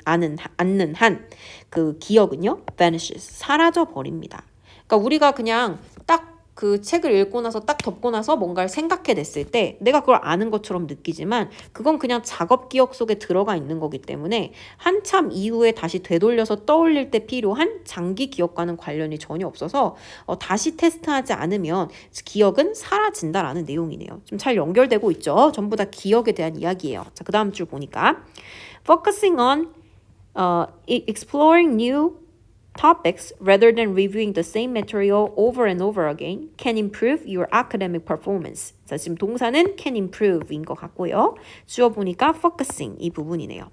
한 그 기억은요, vanishes, 사라져 버립니다. 그러니까 우리가 그냥 딱 그 책을 읽고 나서 딱 덮고 나서 뭔가를 생각해냈을 때 내가 그걸 아는 것처럼 느끼지만 그건 그냥 작업 기억 속에 들어가 있는 거기 때문에 한참 이후에 다시 되돌려서 떠올릴 때 필요한 장기 기억과는 관련이 전혀 없어서 다시 테스트하지 않으면 기억은 사라진다라는 내용이네요. 좀 잘 연결되고 있죠? 전부 다 기억에 대한 이야기예요. 자, 그 다음 줄 보니까 focusing on exploring new topics rather than reviewing the same material over and over again can improve your academic performance. 자, 지금 동사는 can improve인 것 같고요. 주어 보니까 focusing 이 부분이네요.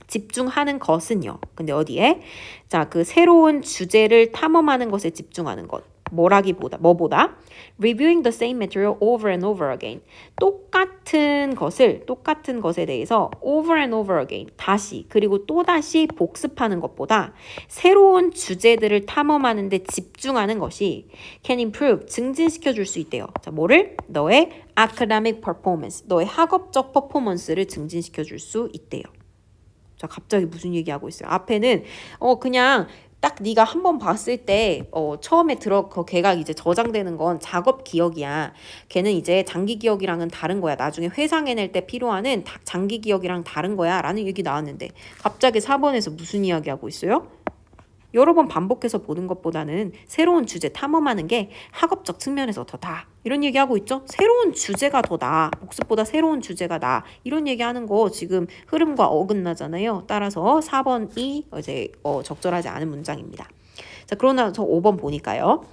집중하는 것은요. 근데 어디에? 자, 그 새로운 주제를 탐험하는 것에 집중하는 것. 뭐보다? Reviewing the same material over and over again. 똑같은 것에 대해서 over and over again. 다시, 그리고 또다시 복습하는 것보다 새로운 주제들을 탐험하는 데 집중하는 것이 can improve, 증진시켜 줄 수 있대요. 자, 뭐를? 너의 academic performance, 너의 학업적 퍼포먼스를 증진시켜 줄 수 있대요. 자, 갑자기 무슨 얘기하고 있어요? 앞에는 그냥 딱 네가 한 번 봤을 때 처음에 걔가 이제 저장되는 건 작업 기억이야. 걔는 이제 장기 기억이랑은 다른 거야. 나중에 회상해낼 때 필요한 장기 기억이랑 다른 거야 라는 얘기 나왔는데 갑자기 4번에서 무슨 이야기하고 있어요? 여러 번 반복해서 보는 것보다는 새로운 주제 탐험하는 게 학업적 측면에서 더 나아. 이런 얘기하고 있죠. 새로운 주제가 더 나아. 복습보다 새로운 주제가 나아. 이런 얘기하는 거 지금 흐름과 어긋나잖아요. 따라서 4번이 이제 적절하지 않은 문장입니다. 자, 그러나 저 5번 보니까요.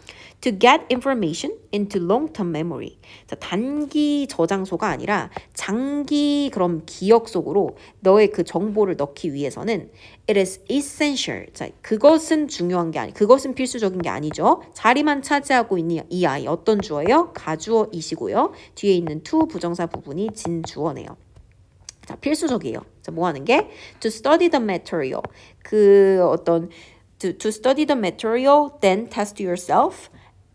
To get information into long-term memory. 자, 단기 저장소가 아니라 장기 그럼 기억 속으로 너의 그 정보를 넣기 위해서는 it is essential. 자, 그것은 중요한 게 그것은 필수적인 게 아니죠. 자리만 차지하고 있는 이 아이 어떤 주어예요? 가주어이시고요. 뒤에 있는 to 부정사 부분이 진주어네요. 자, 필수적이에요. 자, 뭐 하는 게? To study the material. To study the material, then test yourself.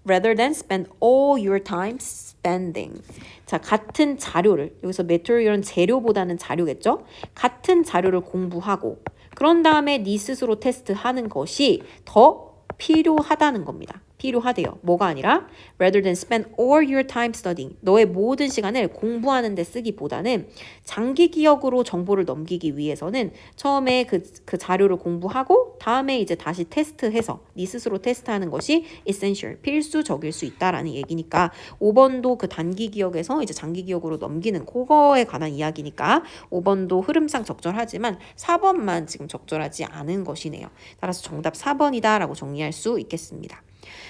rather than spend all your time spending. 자, 같은 자료를, 여기서 material은 재료보다는 자료겠죠? 같은 자료를 공부하고 그런 다음에 네 스스로 테스트하는 것이 더 필요하다는 겁니다. 필요하대요. 뭐가 아니라 rather than spend all your time studying. 너의 모든 시간을 공부하는 데 쓰기보다는 장기 기억으로 정보를 넘기기 위해서는 처음에 그 자료를 공부하고 다음에 이제 다시 테스트해서 네 스스로 테스트하는 것이 essential, 필수적일 수 있다라는 얘기니까 5번도 그 단기 기억에서 이제 장기 기억으로 넘기는 그거에 관한 이야기니까 5번도 흐름상 적절하지만 4번만 지금 적절하지 않은 것이네요. 따라서 정답 4번이다라고 정리할 수 있겠습니다.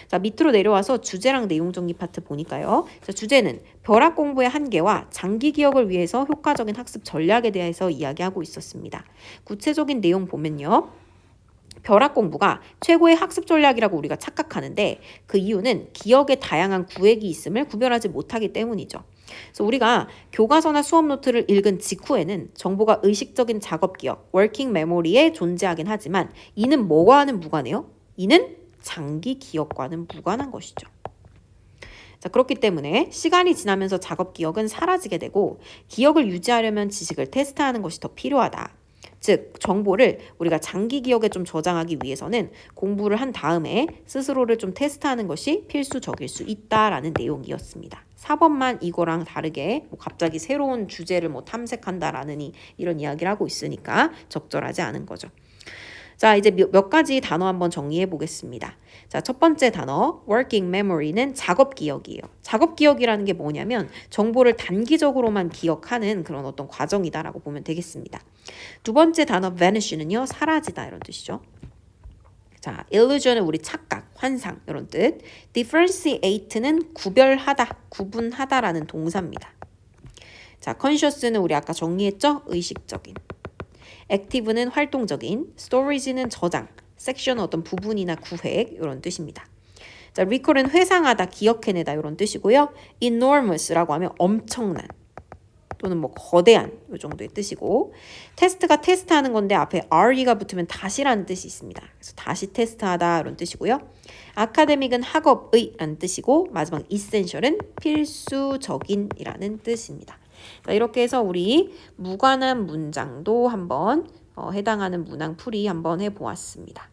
자, 밑으로 내려와서 주제랑 내용 정리 파트 보니까요. 자, 주제는 벼락 공부의 한계와 장기 기억을 위해서 효과적인 학습 전략에 대해서 이야기하고 있었습니다. 구체적인 내용 보면요. 벼락 공부가 최고의 학습 전략이라고 우리가 착각하는데 그 이유는 기억의 다양한 구획이 있음을 구별하지 못하기 때문이죠. 그래서 우리가 교과서나 수업 노트를 읽은 직후에는 정보가 의식적인 작업 기억, 워킹 메모리에 존재하긴 하지만 이는 뭐와는 무관해요? 이는 장기 기억과는 무관한 것이죠. 자, 그렇기 때문에 시간이 지나면서 작업 기억은 사라지게 되고 기억을 유지하려면 지식을 테스트하는 것이 더 필요하다. 즉, 정보를 우리가 장기 기억에 좀 저장하기 위해서는 공부를 한 다음에 스스로를 좀 테스트하는 것이 필수적일 수 있다라는 내용이었습니다. 4번만 이거랑 다르게 갑자기 새로운 주제를 탐색한다라는 이런 이야기를 하고 있으니까 적절하지 않은 거죠. 자, 이제 몇 가지 단어 한번 정리해 보겠습니다. 자, 첫 번째 단어 working memory는 작업 기억이에요. 작업 기억이라는 게 뭐냐면 정보를 단기적으로만 기억하는 그런 어떤 과정이다라고 보면 되겠습니다. 두 번째 단어 vanish는요, 사라지다 이런 뜻이죠. 자, illusion은 우리 착각, 환상 이런 뜻. differentiate는 구별하다, 구분하다라는 동사입니다. 자, conscious는 우리 아까 정리했죠? 의식적인. 액티브는 활동적인, 스토리지는 저장, 섹션은 어떤 부분이나 구획 이런 뜻입니다. 자, recall은 회상하다, 기억해내다 이런 뜻이고요. enormous라고 하면 엄청난 또는 거대한 이 정도의 뜻이고 테스트가 테스트하는 건데 앞에 re가 붙으면 다시라는 뜻이 있습니다. 그래서 다시 테스트하다 이런 뜻이고요. academic은 학업의라는 뜻이고 마지막 essential은 필수적인이라는 뜻입니다. 자, 이렇게 해서 우리 무관한 문장도 한번 해당하는 문항풀이 한번 해보았습니다.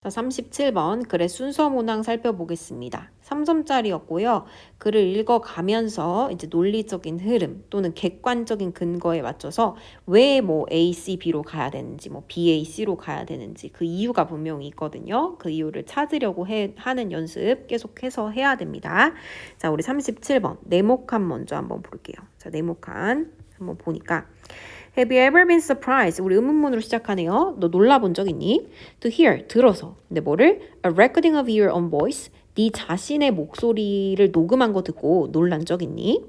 자, 37번 글의 순서 문항 살펴보겠습니다. 3점짜리였고요. 글을 읽어가면서 이제 논리적인 흐름 또는 객관적인 근거에 맞춰서 왜 A, C, B로 가야 되는지 B, A, C로 가야 되는지 그 이유가 분명히 있거든요. 그 이유를 찾으려고 하는 연습 계속해서 해야 됩니다. 자, 우리 37번 네모칸 먼저 한번 볼게요. 자, 네모칸 한번 보니까 Have you ever been surprised? 우리 의문문으로 시작하네요. 너 놀라본 적 있니? To hear, 들어서. 근데 뭐를? A recording of your own voice. 네 자신의 목소리를 녹음한 거 듣고 놀란 적 있니?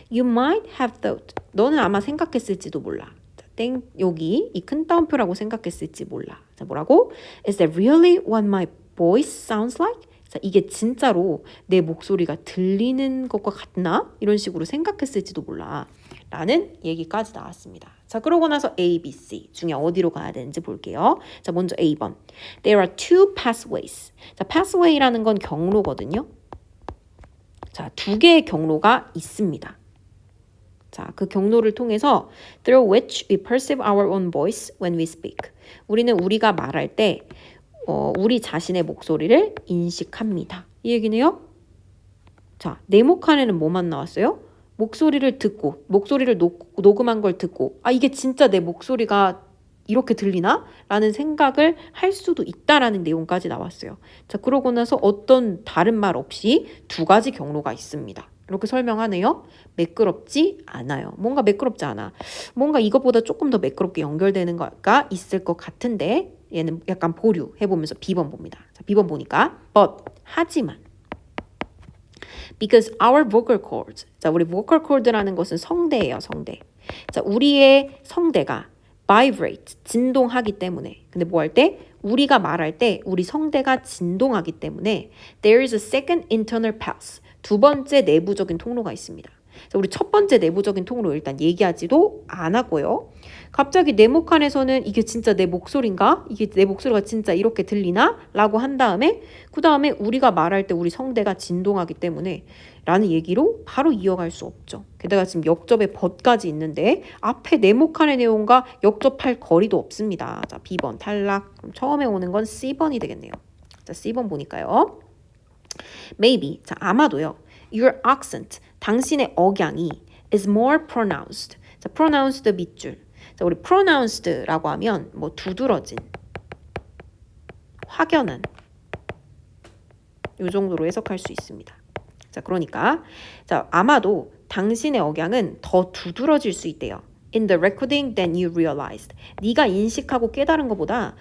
You might have thought. 너는 아마 생각했을지도 몰라. 자, 땡, 여기 이 큰 따옴표라고 생각했을지 몰라. 자, 뭐라고? Is that really what my voice sounds like? 자, 이게 진짜로 내 목소리가 들리는 것과 같나? 이런 식으로 생각했을지도 몰라. 라는 얘기까지 나왔습니다. 자, 그러고 나서 A, B, C 중에 어디로 가야 되는지 볼게요. 자, 먼저 A번. There are two pathways. 자, pathway라는 건 경로거든요. 자, 두 개의 경로가 있습니다. 자, 그 경로를 통해서 through which we perceive our own voice when we speak. 우리는 우리가 말할 때 우리 자신의 목소리를 인식합니다. 이 얘기네요. 자, 네모칸에는 뭐만 나왔어요? 목소리를 듣고, 목소리를 녹음한 걸 듣고, 이게 진짜 내 목소리가 이렇게 들리나? 라는 생각을 할 수도 있다라는 내용까지 나왔어요. 자, 그러고 나서 어떤 다른 말 없이 두 가지 경로가 있습니다. 이렇게 설명하네요. 매끄럽지 않아요. 뭔가 매끄럽지 않아. 뭔가 이것보다 조금 더 매끄럽게 연결되는 거가 있을 것 같은데 얘는 약간 보류해보면서 B번 봅니다. 자, B번 보니까 but, 하지만 because our vocal cords. 자, 우리 vocal cord라는 것은 성대예요, 성대. 자, 우리의 성대가 vibrate, 진동하기 때문에. 근데 뭐 할 때? 우리가 말할 때 우리 성대가 진동하기 때문에 there is a second internal path. 두 번째 내부적인 통로가 있습니다. 자, 우리 첫 번째 내부적인 통로 일단 얘기하지도 않았고요. 갑자기 네모 칸에서는 이게 진짜 내 목소리인가? 이게 내 목소리가 진짜 이렇게 들리나? 라고 한 다음에 그 다음에 우리가 말할 때 우리 성대가 진동하기 때문에 라는 얘기로 바로 이어갈 수 없죠. 게다가 지금 역접에 벗까지 있는데 앞에 네모 칸의 내용과 역접할 거리도 없습니다. 자, B번 탈락. 그럼 처음에 오는 건 C번이 되겠네요. 자, C번 보니까요. Maybe, 자, 아마도요. Your accent, 당신의 억양이 is more pronounced. 자, pronounced 밑줄. 자, 우리 pronounced라고 하면 뭐 두드러진, 확연한 이 정도로 해석할 수 있습니다. 자, 그러니까 자, 아마도 당신의 억양은 더 두드러질 수 있대요. In the recording than you realized. 네가 인식하고 깨달은 것보다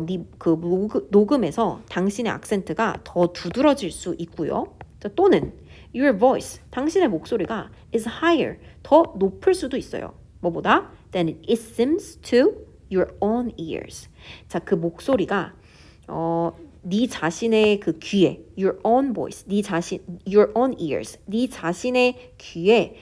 네 그 녹음에서 당신의 악센트가 더 두드러질 수 있고요. 자, 또는 your voice, 당신의 목소리가 is higher, 더 높을 수도 있어요. 뭐보다? Than it seems to your own ears. 자, 그 목소리가 네 자신의 그 귀에 your own voice, 네 자신 your own ears, 네 자신의 귀에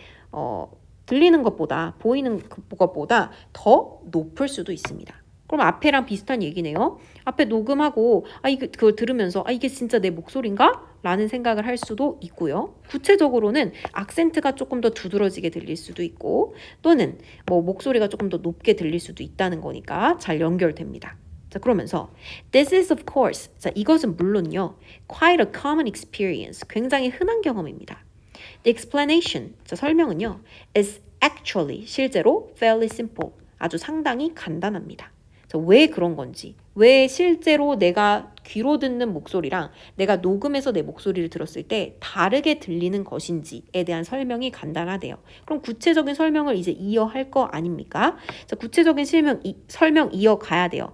들리는 것보다 보이는 것보다 더 높을 수도 있습니다. 그럼 앞에랑 비슷한 얘기네요. 앞에 녹음하고 이게 그걸 들으면서 이게 진짜 내 목소리인가? 라는 생각을 할 수도 있고요. 구체적으로는 악센트가 조금 더 두드러지게 들릴 수도 있고 또는 뭐 목소리가 조금 더 높게 들릴 수도 있다는 거니까 잘 연결됩니다. 자, 그러면서 this is of course. 자, 이것은 물론요. quite a common experience. 굉장히 흔한 경험입니다. The explanation. 자, 설명은요. is actually 실제로 fairly simple. 아주 상당히 간단합니다. 자, 왜 그런 건지, 왜 실제로 내가 귀로 듣는 목소리랑 내가 녹음해서 내 목소리를 들었을 때 다르게 들리는 것인지에 대한 설명이 간단하대요. 그럼 구체적인 설명을 이제 이어할 거 아닙니까? 자, 구체적인 설명 이어가야 돼요.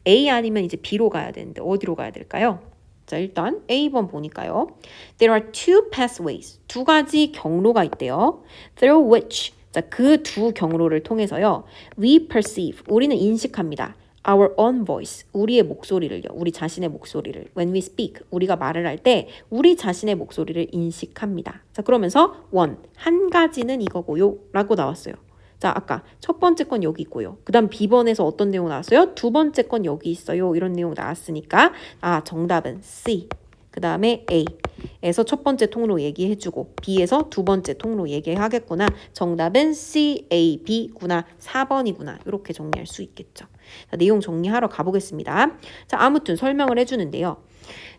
A 아니면 이제 B로 가야 되는데 어디로 가야 될까요? 자, 일단 A번 보니까요. There are two pathways. 두 가지 경로가 있대요. Through which, 자, 그 두 경로를 통해서요. We perceive, 우리는 인식합니다. Our own voice, 우리의 목소리를요. 우리 자신의 목소리를. When we speak, 우리가 말을 할 때 우리 자신의 목소리를 인식합니다. 자, 그러면서 one, 한 가지는 이거고요. 라고 나왔어요. 자, 아까 첫 번째 건 여기 있고요. 그 다음 B번에서 어떤 내용 나왔어요? 두 번째 건 여기 있어요. 이런 내용 나왔으니까 정답은 C. 그 다음에 A에서 첫 번째 통로 얘기해주고 B에서 두 번째 통로 얘기하겠구나. 정답은 C, A, B구나. 4번이구나. 이렇게 정리할 수 있겠죠. 자, 내용 정리하러 가보겠습니다. 자, 아무튼 설명을 해주는데요.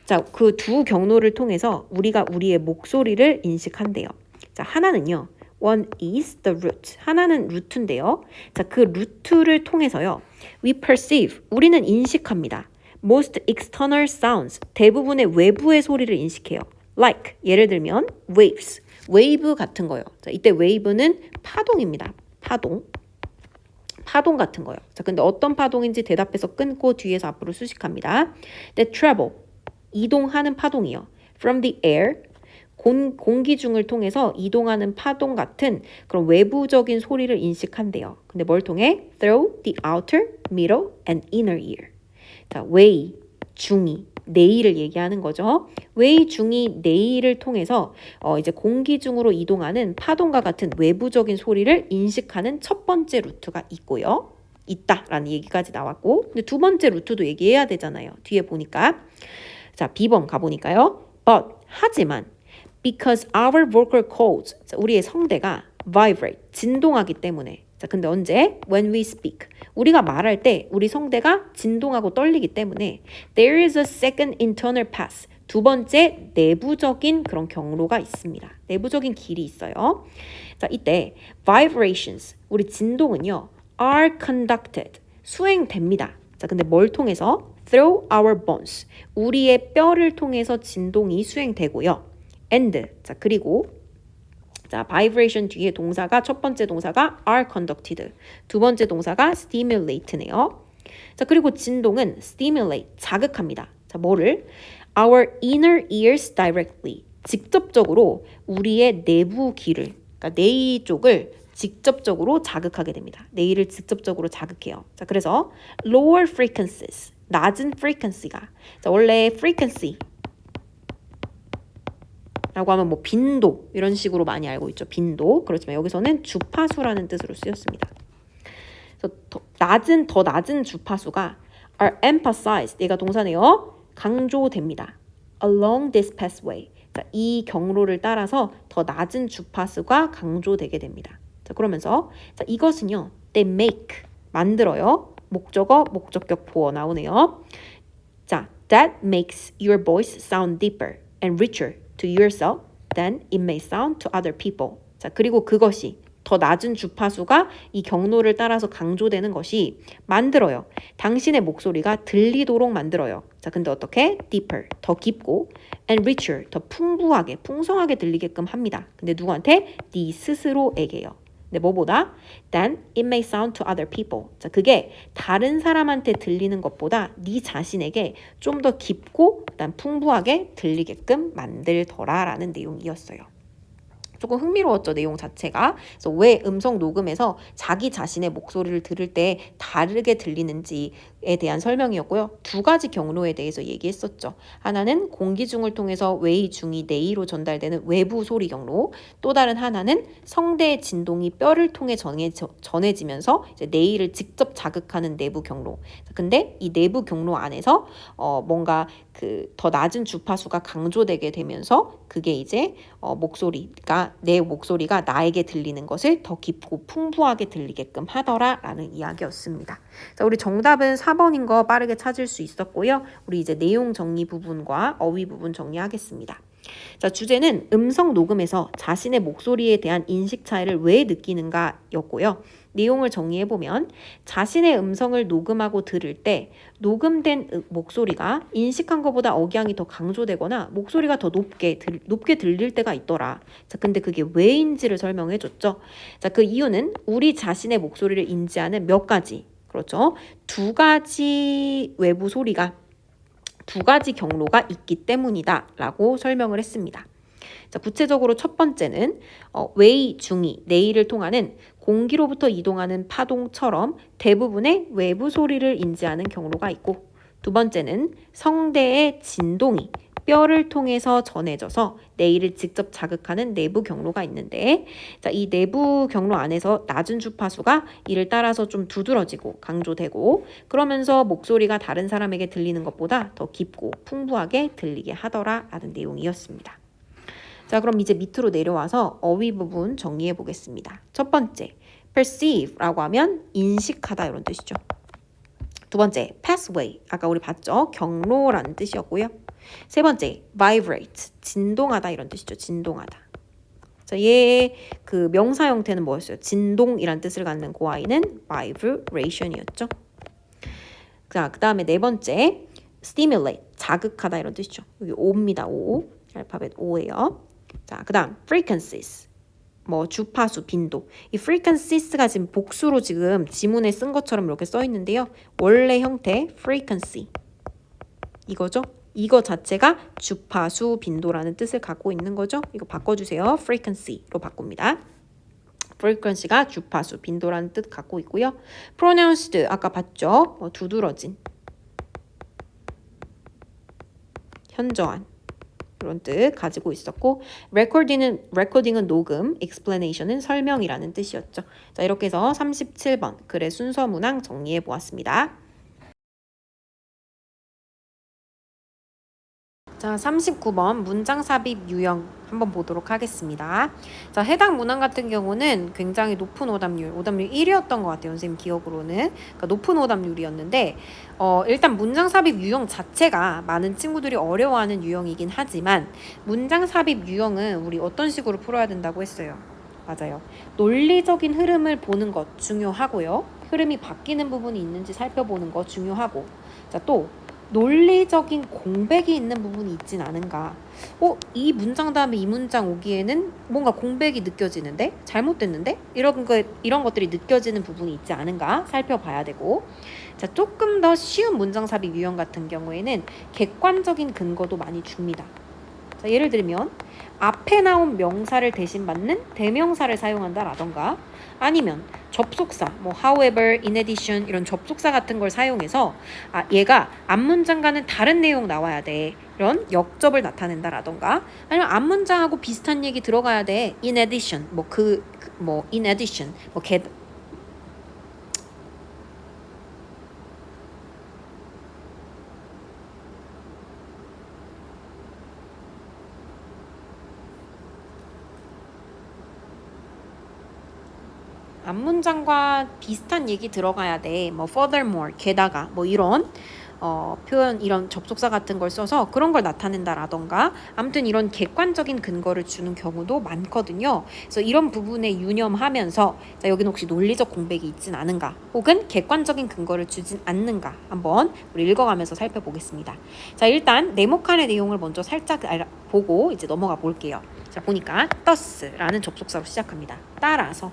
자, 그 두 경로를 통해서 우리가 우리의 목소리를 인식한대요. 자, 하나는요. One is the root. 하나는 루트인데요. 자, 그 루트를 통해서요. We perceive. 우리는 인식합니다. Most external sounds. 대부분의 외부의 소리를 인식해요. Like. 예를 들면 waves. 웨이브 같은 거요. 자, 이때 웨이브는 파동입니다. 파동. 파동 같은 거요. 자, 근데 어떤 파동인지 대답해서 끊고 뒤에서 앞으로 수식합니다. That travel. 이동하는 파동이요. From the air. 공기 중을 통해서 이동하는 파동 같은 그런 외부적인 소리를 인식한대요. 근데 뭘 통해? Through the outer, middle, and inner ear. 자, 외, 중이, 내의를 얘기하는 거죠. 외, 중이, 내의를 통해서 이제 공기 중으로 이동하는 파동과 같은 외부적인 소리를 인식하는 첫 번째 루트가 있고요. 있다라는 얘기까지 나왔고, 근데 두 번째 루트도 얘기해야 되잖아요. 뒤에 보니까. 자, B번 가보니까요. But, 하지만 because our vocal cords, 우리의 성대가 vibrate, 진동하기 때문에. 자, 근데 언제? When we speak. 우리가 말할 때 우리 성대가 진동하고 떨리기 때문에 there is a second internal path. 두 번째 내부적인 그런 경로가 있습니다. 내부적인 길이 있어요. 자, 이때 vibrations, 우리 진동은요, are conducted. 수행됩니다. 자, 근데 뭘 통해서? Through our bones. 우리의 뼈를 통해서 진동이 수행되고요. And. 자, 그리고 자, vibration 뒤에 동사가 첫 번째 동사가 are conducted. 두 번째 동사가 stimulate네요. 자, 그리고 진동은 stimulate, 자극합니다. 자, 뭐를? Our inner ears directly. 직접적으로 우리의 내부 귀를, 그러니까 뇌 쪽을 직접적으로 자극하게 됩니다. 뇌를 직접적으로 자극해요. 자, 그래서 lower frequencies, 낮은 frequency가, 자, 원래 frequency 라고 하면 뭐 빈도 이런 식으로 많이 알고 있죠. 빈도. 그렇지만 여기서는 주파수라는 뜻으로 쓰였습니다. 그래서 더 낮은 주파수가 are emphasized. 얘가 동사네요. 강조됩니다. along this pathway. 자, 이 경로를 따라서 더 낮은 주파수가 강조되게 됩니다. 자, 그러면서 자, 이것은요. they make 만들어요. 목적어, 목적격 보어 나오네요. 자, that makes your voice sound deeper and richer to yourself than it may sound to other people. 자, 그리고 그것이 더 낮은 주파수가 이 경로를 따라서 강조되는 것이 만들어요. 당신의 목소리가 들리도록 만들어요. 자, 근데 어떻게? deeper, 더 깊고 and richer, 더 풍부하게, 풍성하게 들리게끔 합니다. 근데 누구한테? 네 스스로에게요. 근데 뭐보다? Then it may sound to other people. 자, 그게 다른 사람한테 들리는 것보다 네 자신에게 좀 더 깊고 그다음 풍부하게 들리게끔 만들더라라는 내용이었어요. 조금 흥미로웠죠, 내용 자체가. 그래서 왜 음성 녹음에서 자기 자신의 목소리를 들을 때 다르게 들리는지에 대한 설명이었고요. 두 가지 경로에 대해서 얘기했었죠. 하나는 공기 중을 통해서 웨이 중이 뇌로 전달되는 외부 소리 경로, 또 다른 하나는 성대의 진동이 뼈를 통해 전해지면서 이제 뇌를 직접 자극하는 내부 경로. 근데 이 내부 경로 안에서 뭔가 그 더 낮은 주파수가 강조되게 되면서 그게 이제 내 목소리가 나에게 들리는 것을 더 깊고 풍부하게 들리게끔 하더라라는 이야기였습니다. 자, 우리 정답은 4번인 거 빠르게 찾을 수 있었고요. 우리 이제 내용 정리 부분과 어휘 부분 정리하겠습니다. 자, 주제는 음성 녹음에서 자신의 목소리에 대한 인식 차이를 왜 느끼는가 였고요. 내용을 정리해보면 자신의 음성을 녹음하고 들을 때 녹음된 목소리가 인식한 것보다 억양이 더 강조되거나 목소리가 더 높게 들릴 때가 있더라. 자, 근데 그게 왜인지를 설명해줬죠. 자, 그 이유는 우리 자신의 목소리를 인지하는 몇 가지, 그렇죠? 두 가지 외부 소리가 두 가지 경로가 있기 때문이다 라고 설명을 했습니다. 자, 구체적으로 첫 번째는 웨이 중이, 뇌를 통하는 공기로부터 이동하는 파동처럼 대부분의 외부 소리를 인지하는 경로가 있고, 두 번째는 성대의 진동이 뼈를 통해서 전해져서 뇌를 직접 자극하는 내부 경로가 있는데, 자, 이 내부 경로 안에서 낮은 주파수가 이를 따라서 좀 두드러지고 강조되고, 그러면서 목소리가 다른 사람에게 들리는 것보다 더 깊고 풍부하게 들리게 하더라라는 내용이었습니다. 자, 그럼 이제 밑으로 내려와서 어휘 부분 정리해 보겠습니다. 첫 번째, perceive라고 하면 인식하다 이런 뜻이죠. 두 번째, pathway, 아까 우리 봤죠? 경로라는 뜻이었고요. 세 번째, vibrate, 진동하다 이런 뜻이죠. 진동하다. 자, 얘의 그 명사 형태는 뭐였어요? 진동이란 뜻을 갖는 그 아이는 vibration이었죠. 자, 그 다음에 네 번째, stimulate, 자극하다 이런 뜻이죠. 여기 O입니다. O, 알파벳 O예요. 자, 그 다음 frequencies, 뭐 주파수, 빈도. 이 frequencies가 지금 복수로 지금 지문에 쓴 것처럼 이렇게 써 있는데요. 원래 형태 frequency 이거죠. 이거 자체가 주파수, 빈도라는 뜻을 갖고 있는 거죠. 이거 바꿔주세요. frequency로 바꿉니다. frequency가 주파수, 빈도라는 뜻 갖고 있고요. pronounced 아까 봤죠. 두드러진, 현저한 이런 뜻 가지고 있었고, recording은 녹음, explanation은 설명이라는 뜻이었죠. 자, 이렇게 해서 37번 글의 순서 문항 정리해 보았습니다. 자, 39번 문장 삽입 유형 한번 보도록 하겠습니다. 자, 해당 문항 같은 경우는 굉장히 높은 오답률 1위였던 것 같아요. 선생님 기억으로는. 그러니까 높은 오답률이었는데 일단 문장 삽입 유형 자체가 많은 친구들이 어려워하는 유형이긴 하지만 문장 삽입 유형은 우리 어떤 식으로 풀어야 된다고 했어요. 맞아요. 논리적인 흐름을 보는 것 중요하고요. 흐름이 바뀌는 부분이 있는지 살펴보는 거 중요하고, 자, 또 논리적인 공백이 있는 부분이 있진 않은가. 이 문장 다음에 이 문장 오기에는 뭔가 공백이 느껴지는데? 잘못됐는데? 이런 것들이 느껴지는 부분이 있지 않은가 살펴봐야 되고, 자, 조금 더 쉬운 문장 삽입 유형 같은 경우에는 객관적인 근거도 많이 줍니다. 자, 예를 들면 앞에 나온 명사를 대신 받는 대명사를 사용한다라던가, 아니면 접속사, 뭐 however, in addition 이런 접속사 같은 걸 사용해서 얘가 앞문장과는 다른 내용 나와야 돼, 이런 역접을 나타낸다라던가, 아니면 앞문장하고 비슷한 얘기 들어가야 돼, in addition, in addition, 앞문장과 비슷한 얘기 들어가야 돼. 뭐 furthermore, 게다가 뭐 이런 표현, 이런 접속사 같은 걸 써서 그런 걸 나타낸다라던가, 아무튼 이런 객관적인 근거를 주는 경우도 많거든요. 그래서 이런 부분에 유념하면서, 자, 여기는 혹시 논리적 공백이 있진 않은가, 혹은 객관적인 근거를 주진 않는가 한번 우리 읽어가면서 살펴보겠습니다. 자, 일단 네모칸의 내용을 먼저 살짝 보고 이제 넘어가 볼게요. 자, 보니까 thus라는 접속사로 시작합니다. 따라서.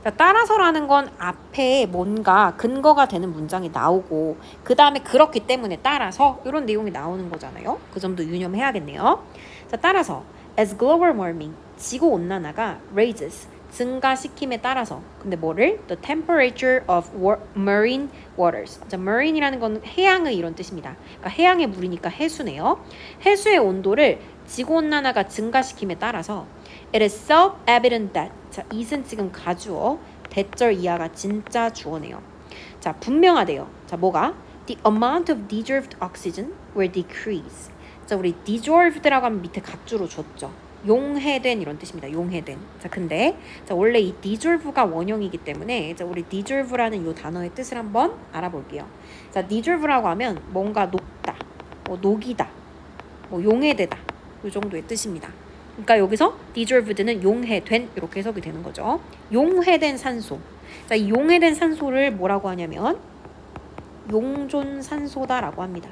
자, 따라서라는 건 앞에 뭔가 근거가 되는 문장이 나오고, 그 다음에 그렇기 때문에 따라서 이런 내용이 나오는 거잖아요. 그 점도 유념해야겠네요. 자, 따라서 as global warming, 지구온난화가 raises, 증가시킴에 따라서, 근데 뭐를? The temperature of marine waters. 자, marine이라는 건 해양의 이런 뜻입니다. 그러니까 해양의 물이니까 해수네요. 해수의 온도를 지구온난화가 증가시킴에 따라서 it is self-evident that, 자, it은 지금 가주어, 대절 이하가 진짜 주어네요. 자, 분명하대요. 자, 뭐가? The amount of deserved oxygen will decrease. 자, 우리 deserved라고 하면 밑에 각주로 줬죠. 용해된 이런 뜻입니다. 용해된. 자, 근데 자, 원래 이 deserve가 원형이기 때문에, 자, 우리 deserve라는 이 단어의 뜻을 한번 알아볼게요. 자, deserve라고 하면 뭔가 녹다, 뭐 녹이다, 뭐 용해되다, 이 정도의 뜻입니다. 그러니까 여기서 deserved는 용해된, 이렇게 해석이 되는 거죠. 용해된 산소. 자, 이 용해된 산소를 뭐라고 하냐면 용존산소다라고 합니다.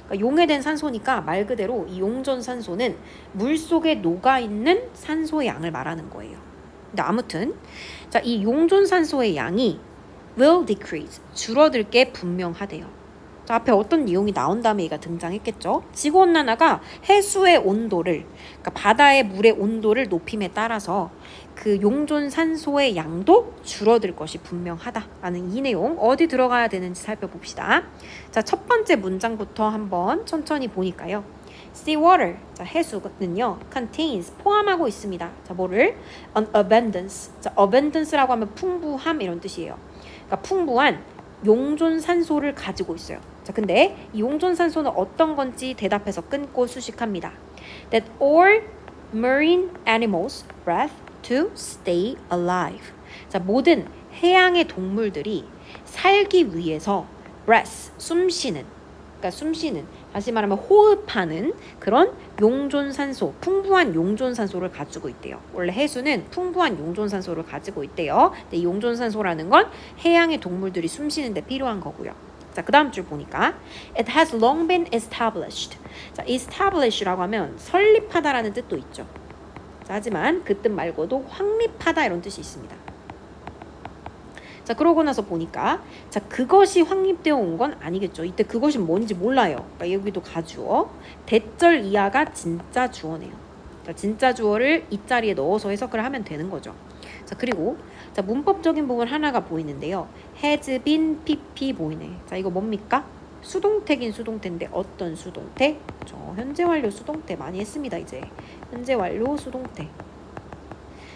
그러니까 용해된 산소니까 말 그대로 이 용존산소는 물속에 녹아있는 산소의 양을 말하는 거예요. 근데 아무튼 자, 이 용존산소의 양이 will decrease, 줄어들 게 분명하대요. 자, 앞에 어떤 내용이 나온 다음에 얘가 등장했겠죠. 지구온난화가 해수의 온도를, 그러니까 바다의 물의 온도를 높임에 따라서 그 용존산소의 양도 줄어들 것이 분명하다라는 이 내용, 어디 들어가야 되는지 살펴봅시다. 자, 첫 번째 문장부터 한번 천천히 보니까요. Seawater, 자, 해수는요, contains, 포함하고 있습니다. 자, 뭐를? An abundance. 자, abundance라고 하면 풍부함 이런 뜻이에요. 그러니까 풍부한 용존산소를 가지고 있어요. 자, 근데 이 용존산소는 어떤 건지 대답해서 끊고 수식합니다. That all marine animals breathe to stay alive. 자, 모든 해양의 동물들이 살기 위해서 breath, 숨쉬는, 그러니까 숨쉬는, 다시 말하면 호흡하는 그런 용존산소, 풍부한 용존산소를 가지고 있대요. 원래 해수는 풍부한 용존산소를 가지고 있대요. 근데 이 용존산소라는 건 해양의 동물들이 숨쉬는 데 필요한 거고요. 자, 그 다음 줄 보니까 It has long been established. 자, establish라고 하면 설립하다라는 뜻도 있죠. 자, 하지만 그 뜻 말고도 확립하다 이런 뜻이 있습니다. 자, 그러고 나서 보니까 자, 그것이 확립되어 온 건 아니겠죠. 이때 그것이 뭔지 몰라요. 그러니까 여기도 가주어, 대절 이하가 진짜 주어네요. 자, 진짜 주어를 이 자리에 넣어서 해석을 하면 되는 거죠. 자, 그리고 자, 문법적인 부분 하나가 보이는데요. has been pp 보이네. 자, 이거 뭡니까? 수동태긴 수동태인데 어떤 수동태? 저 현재 완료 수동태 많이 했습니다. 이제 현재 완료 수동태.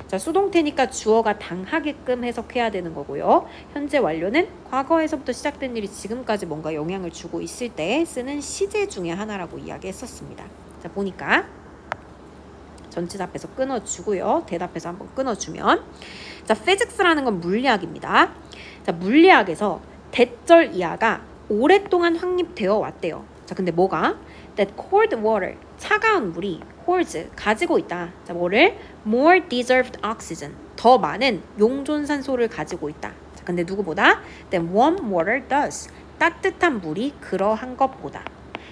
자, 수동태니까 주어가 당하게끔 해석해야 되는 거고요. 현재 완료는 과거에서부터 시작된 일이 지금까지 뭔가 영향을 주고 있을 때 쓰는 시제 중에 하나라고 이야기했었습니다. 자, 보니까 전체 답에서 끊어주고요. 대답에서 한번 끊어주면, 자, physics라는 건 물리학입니다. 자, 물리학에서 대절 이하가 오랫동안 확립되어 왔대요. 자, 근데 뭐가? That cold water, 차가운 물이 holds, 가지고 있다. 자, 뭐를? More deserved oxygen, 더 많은 용존산소를 가지고 있다. 자, 근데 누구보다? Then warm water does. 따뜻한 물이 그러한 것보다.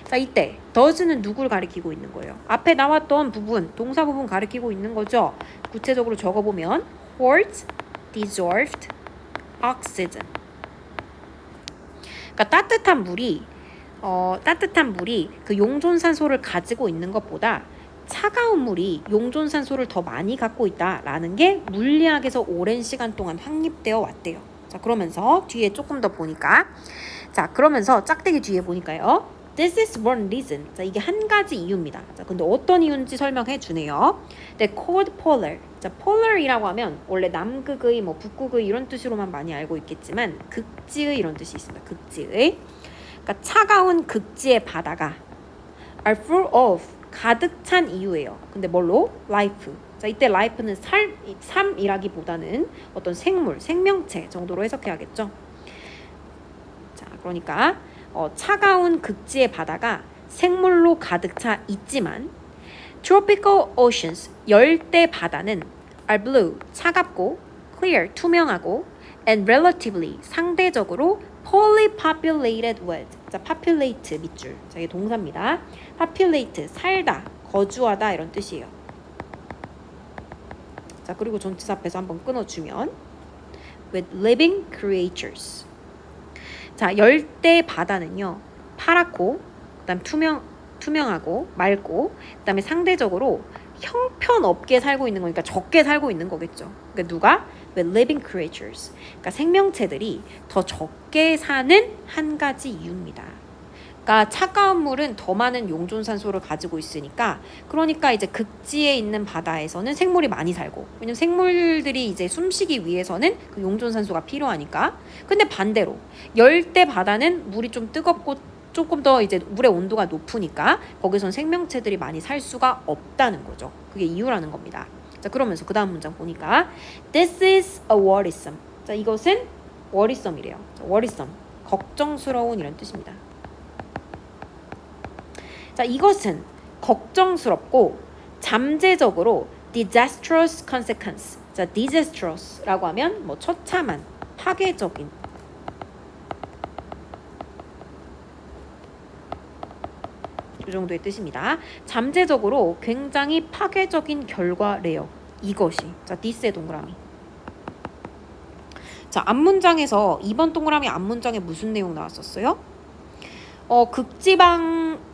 자, 이때 does는 누구를 가리키고 있는 거예요? 앞에 나왔던 부분, 동사 부분 가리키고 있는 거죠. 구체적으로 적어보면 holds dissolved oxygen. 그러니까 따뜻한 물이 그 용존산소를 가지고 있는 것보다 차가운 물이 용존산소를 더 많이 갖고 있다라는 게 물리학에서 오랜 시간 동안 확립되어 왔대요. 자, 그러면서 뒤에 조금 더 보니까 그러면서 짝대기 뒤에 보니까요. This is one reason. 자, 이게 한 가지 이유입니다. 자, 근데 어떤 이유인지 설명해 주네요. They called polar. 자, polar이라고 하면 원래 남극의 북극의 이런 뜻으로만 많이 알고 있겠지만 극지의 이런 뜻이 있습니다. 극지의. 그러니까 차가운 극지의 바다가 are full of 가득 찬 이유예요. 근데 뭘로? life. 자, 이때 life는 삶이라기보다는 어떤 생물, 생명체 정도로 해석해야겠죠. 자, 그러니까 차가운 극지의 바다가 생물로 가득 차 있지만 tropical oceans, 열대 바다는 are blue, 차갑고 clear, 투명하고 and relatively, 상대적으로 polypopulated with. 자, populate 밑줄. 자, 이게 동사입니다. populate, 살다, 거주하다 이런 뜻이에요. 자, 그리고 전치사 앞에서 한번 끊어주면 with living creatures. 자, 열대 바다는요, 파랗고, 그다음 투명하고, 맑고, 그다음에 상대적으로 형편없게 살고 있는 거니까 적게 살고 있는 거겠죠. 그러니까 누가? with living creatures. 그러니까 생명체들이 더 적게 사는 한 가지 이유입니다. 그러니까 차가운 물은 더 많은 용존산소를 가지고 있으니까, 그러니까 이제 극지에 있는 바다에서는 생물이 많이 살고, 왜냐면 생물들이 이제 숨쉬기 위해서는 그 용존산소가 필요하니까. 근데 반대로 열대 바다는 물이 좀 뜨겁고 조금 더 이제 물의 온도가 높으니까 거기선 생명체들이 많이 살 수가 없다는 거죠. 그게 이유라는 겁니다. 자, 그러면서 그 다음 문장 보니까 This is a worrisome. 자, 이것은 worrisome이래요. 자, worrisome, 걱정스러운 이런 뜻입니다. 자, 이것은 걱정스럽고 잠재적으로 disastrous consequence. 자, disastrous라고 하면 처참한, 파괴적인. 이 정도의 뜻입니다. 잠재적으로 굉장히 파괴적인 결과래요. 이것이. 자, this의 동그라미. 자, 앞문장에서 2번 동그라미 앞문장에 무슨 내용 나왔었어요?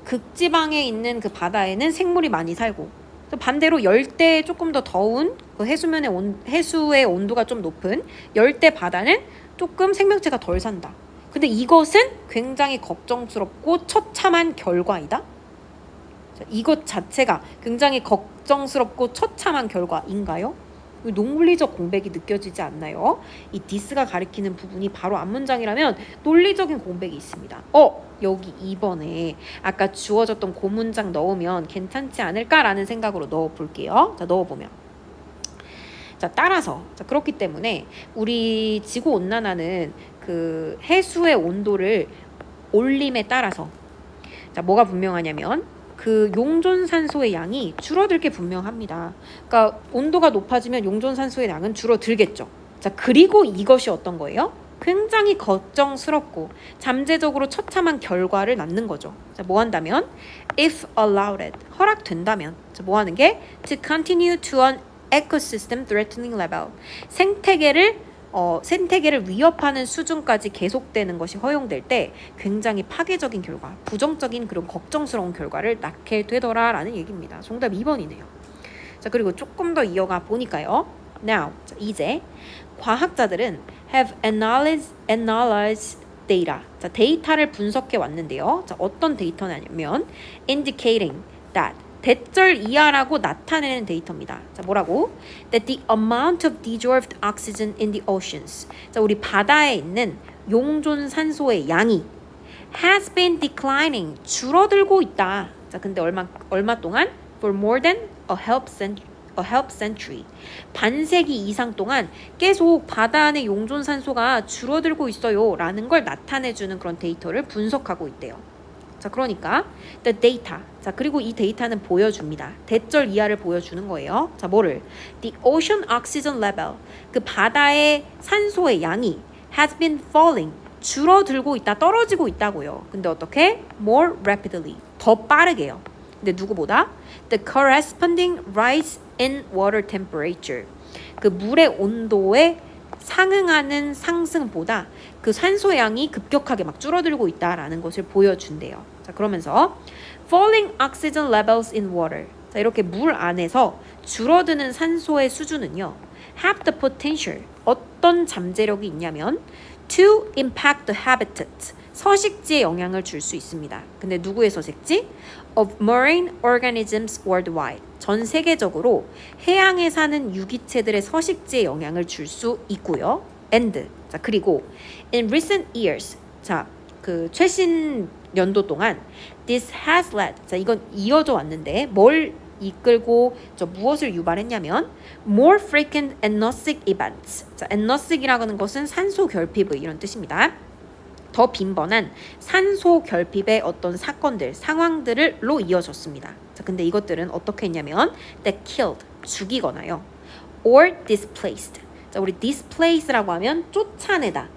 극지방에 있는 그 바다에는 생물이 많이 살고, 반대로 열대에 조금 더 더운 그 해수의 온도가 좀 높은 열대 바다는 조금 생명체가 덜 산다. 근데 이것은 굉장히 걱정스럽고 처참한 결과이다. 자, 이것 자체가 굉장히 걱정스럽고 처참한 결과인가요? 논리적 공백이 느껴지지 않나요? 이 this가 가리키는 부분이 바로 앞문장이라면 논리적인 공백이 있습니다. 여기 2번에 아까 주어졌던 그 문장 넣으면 괜찮지 않을까라는 생각으로 넣어볼게요. 자, 넣어보면. 자, 따라서. 자, 그렇기 때문에 우리 지구온난화는 그 해수의 온도를 올림에 따라서 자, 뭐가 분명하냐면 그 용존산소의 양이 줄어들 게 분명합니다. 그러니까 온도가 높아지면 용존산소의 양은 줄어들겠죠. 자, 그리고 이것이 어떤 거예요? 굉장히 걱정스럽고 잠재적으로 처참한 결과를 낳는 거죠. 자, 뭐 한다면? If allowed, 허락된다면. 자, 뭐 하는 게? To continue to an ecosystem threatening level. 생태계를 위협하는 수준까지 계속되는 것이 허용될 때 굉장히 파괴적인 결과, 부정적인 그런 걱정스러운 결과를 낳게 되더라라는 얘기입니다. 정답 2번이네요. 자, 그리고 조금 더 이어가 보니까요. Now, 자, 이제 과학자들은 have analyzed data. 자, 데이터를 분석해 왔는데요. 자, 어떤 데이터냐면 indicating that 대절 이하라고 나타내는 데이터입니다. 자, 뭐라고? That the amount of dissolved oxygen in the oceans. 자, 우리 바다에 있는 용존 산소의 양이 has been declining. 줄어들고 있다. 자, 근데 얼마 동안? For more than a half century. 반세기 이상 동안 계속 바다 안의 용존 산소가 줄어들고 있어요. 라는 걸 나타내주는 그런 데이터를 분석하고 있대요. 자, 그러니까 the data. 자, 그리고 이 데이터는 보여줍니다. 대절 이하를 보여주는 거예요. 자, 뭐를? The ocean oxygen level. 그 바다의 산소의 양이 has been falling. 줄어들고 있다, 떨어지고 있다고요. 근데 어떻게? More rapidly. 더 빠르게요. 근데 누구보다? The corresponding rise in water temperature. 그 물의 온도에 상응하는 상승보다 그 산소 양이 급격하게 막 줄어들고 있다라는 것을 보여준대요. 자, 그러면서 falling oxygen levels in water. 자, 이렇게 물 안에서 줄어드는 산소의 수준은요. have the potential. 어떤 잠재력이 있냐면 to impact the habitat. 서식지에 영향을 줄 수 있습니다. 근데 누구의 서식지? Of marine organisms worldwide. 전 세계적으로 해양에 사는 유기체들의 서식지에 영향을 줄 수 있고요. And. 자, 그리고 in recent years. 자, 그 최신 연도 동안 this has led. 자, 이건 이어져 왔는데 뭘 이끌고 무엇을 유발했냐면 more frequent atmospheric events. 자, atmospheric이라고 하는 것은 산소 결핍의 이런 뜻입니다. 더 빈번한 산소 결핍의 어떤 사건들, 상황들로 이어졌습니다. 자, 근데 이것들은 어떻게 했냐면 that killed, 죽이거나요. or displaced. 자, 우리 displace라고 하면 쫓아내다,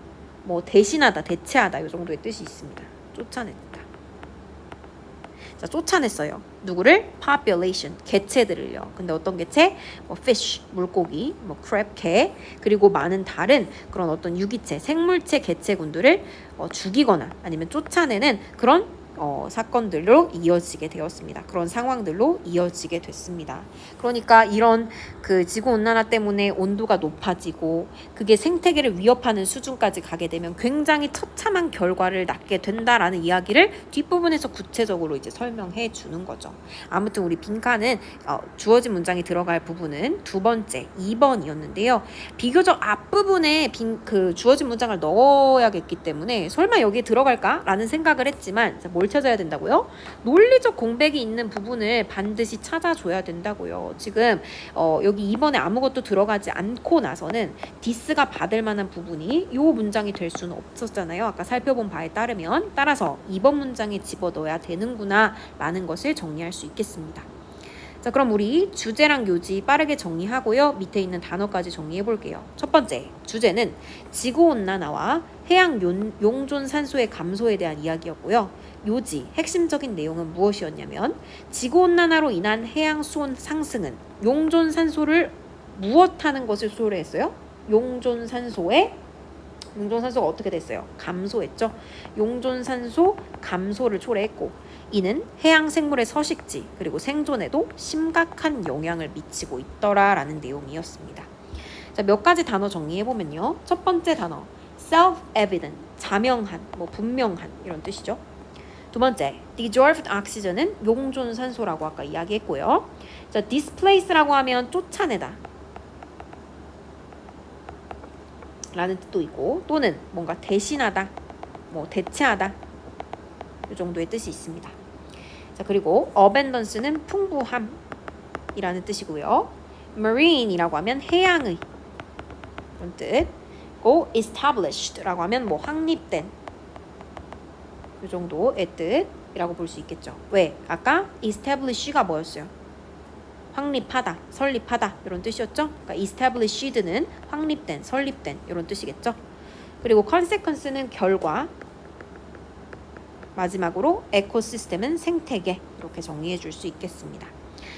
뭐 대신하다, 대체하다 이 정도의 뜻이 있습니다. 쫓아냈다. 자, 쫓아냈어요. 누구를? population, 개체들을요. 근데 어떤 개체? 뭐 fish, 물고기, 뭐 crab, 개, 그리고 많은 다른 그런 어떤 유기체, 생물체 개체군들을 죽이거나 아니면 쫓아내는 그런 사건들로 이어지게 되었습니다. 그런 상황들로 이어지게 됐습니다. 그러니까 이런 그 지구온난화 때문에 온도가 높아지고 그게 생태계를 위협하는 수준까지 가게 되면 굉장히 처참한 결과를 낳게 된다라는 이야기를 뒷부분에서 구체적으로 이제 설명해 주는 거죠. 아무튼 우리 빈칸은 주어진 문장이 들어갈 부분은 두 번째 2번이었는데요. 비교적 앞부분에 그 주어진 문장을 넣어야겠기 때문에 설마 여기에 들어갈까라는 생각을 했지만 뭘 찾아야 된다고요? 논리적 공백이 있는 부분을 반드시 찾아줘야 된다고요. 지금 여기 2번에 아무것도 들어가지 않고 나서는 디스가 받을 만한 부분이 이 문장이 될 수는 없었잖아요. 아까 살펴본 바에 따르면 따라서 2번 문장에 집어넣어야 되는구나 라는 것을 정리할 수 있겠습니다. 자, 그럼 우리 주제랑 요지 빠르게 정리하고요. 밑에 있는 단어까지 정리해 볼게요. 첫 번째, 주제는 지구온난화와 해양 용존 산소의 감소에 대한 이야기였고요. 요지, 핵심적인 내용은 무엇이었냐면 지구온난화로 인한 해양 수온 상승은 용존 산소를 무엇하는 것을 초래했어요? 용존 산소가 어떻게 됐어요? 감소했죠. 용존 산소 감소를 초래했고 이는 해양 생물의 서식지 그리고 생존에도 심각한 영향을 미치고 있더라라는 내용이었습니다. 자, 몇 가지 단어 정리해 보면요. 첫 번째 단어 self-evident, 자명한, 뭐 분명한 이런 뜻이죠. 두 번째, dissolved oxygen은 용존 산소라고 아까 이야기했고요. 자, displace라고 하면 쫓아내다 라는 뜻도 있고 또는 뭔가 대신하다, 뭐 대체하다 이 정도의 뜻이 있습니다. 자, 그리고 abundance는 풍부함이라는 뜻이고요. marine이라고 하면 해양의 이런 뜻. 고 established라고 하면 뭐 확립된 이 정도의 뜻이라고 볼 수 있겠죠. 왜? 아까 establish가 뭐였어요? 확립하다, 설립하다 이런 뜻이었죠. 그러니까 established는 확립된, 설립된 이런 뜻이겠죠. 그리고 consequence는 결과, 마지막으로 에코시스템은 생태계 이렇게 정리해 줄 수 있겠습니다.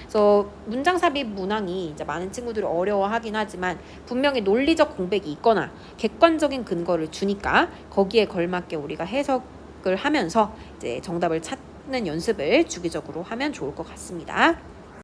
그래서 문장 삽입 문항이 이제 많은 친구들이 어려워하긴 하지만 분명히 논리적 공백이 있거나 객관적인 근거를 주니까 거기에 걸맞게 우리가 해석을 하면서 이제 정답을 찾는 연습을 주기적으로 하면 좋을 것 같습니다.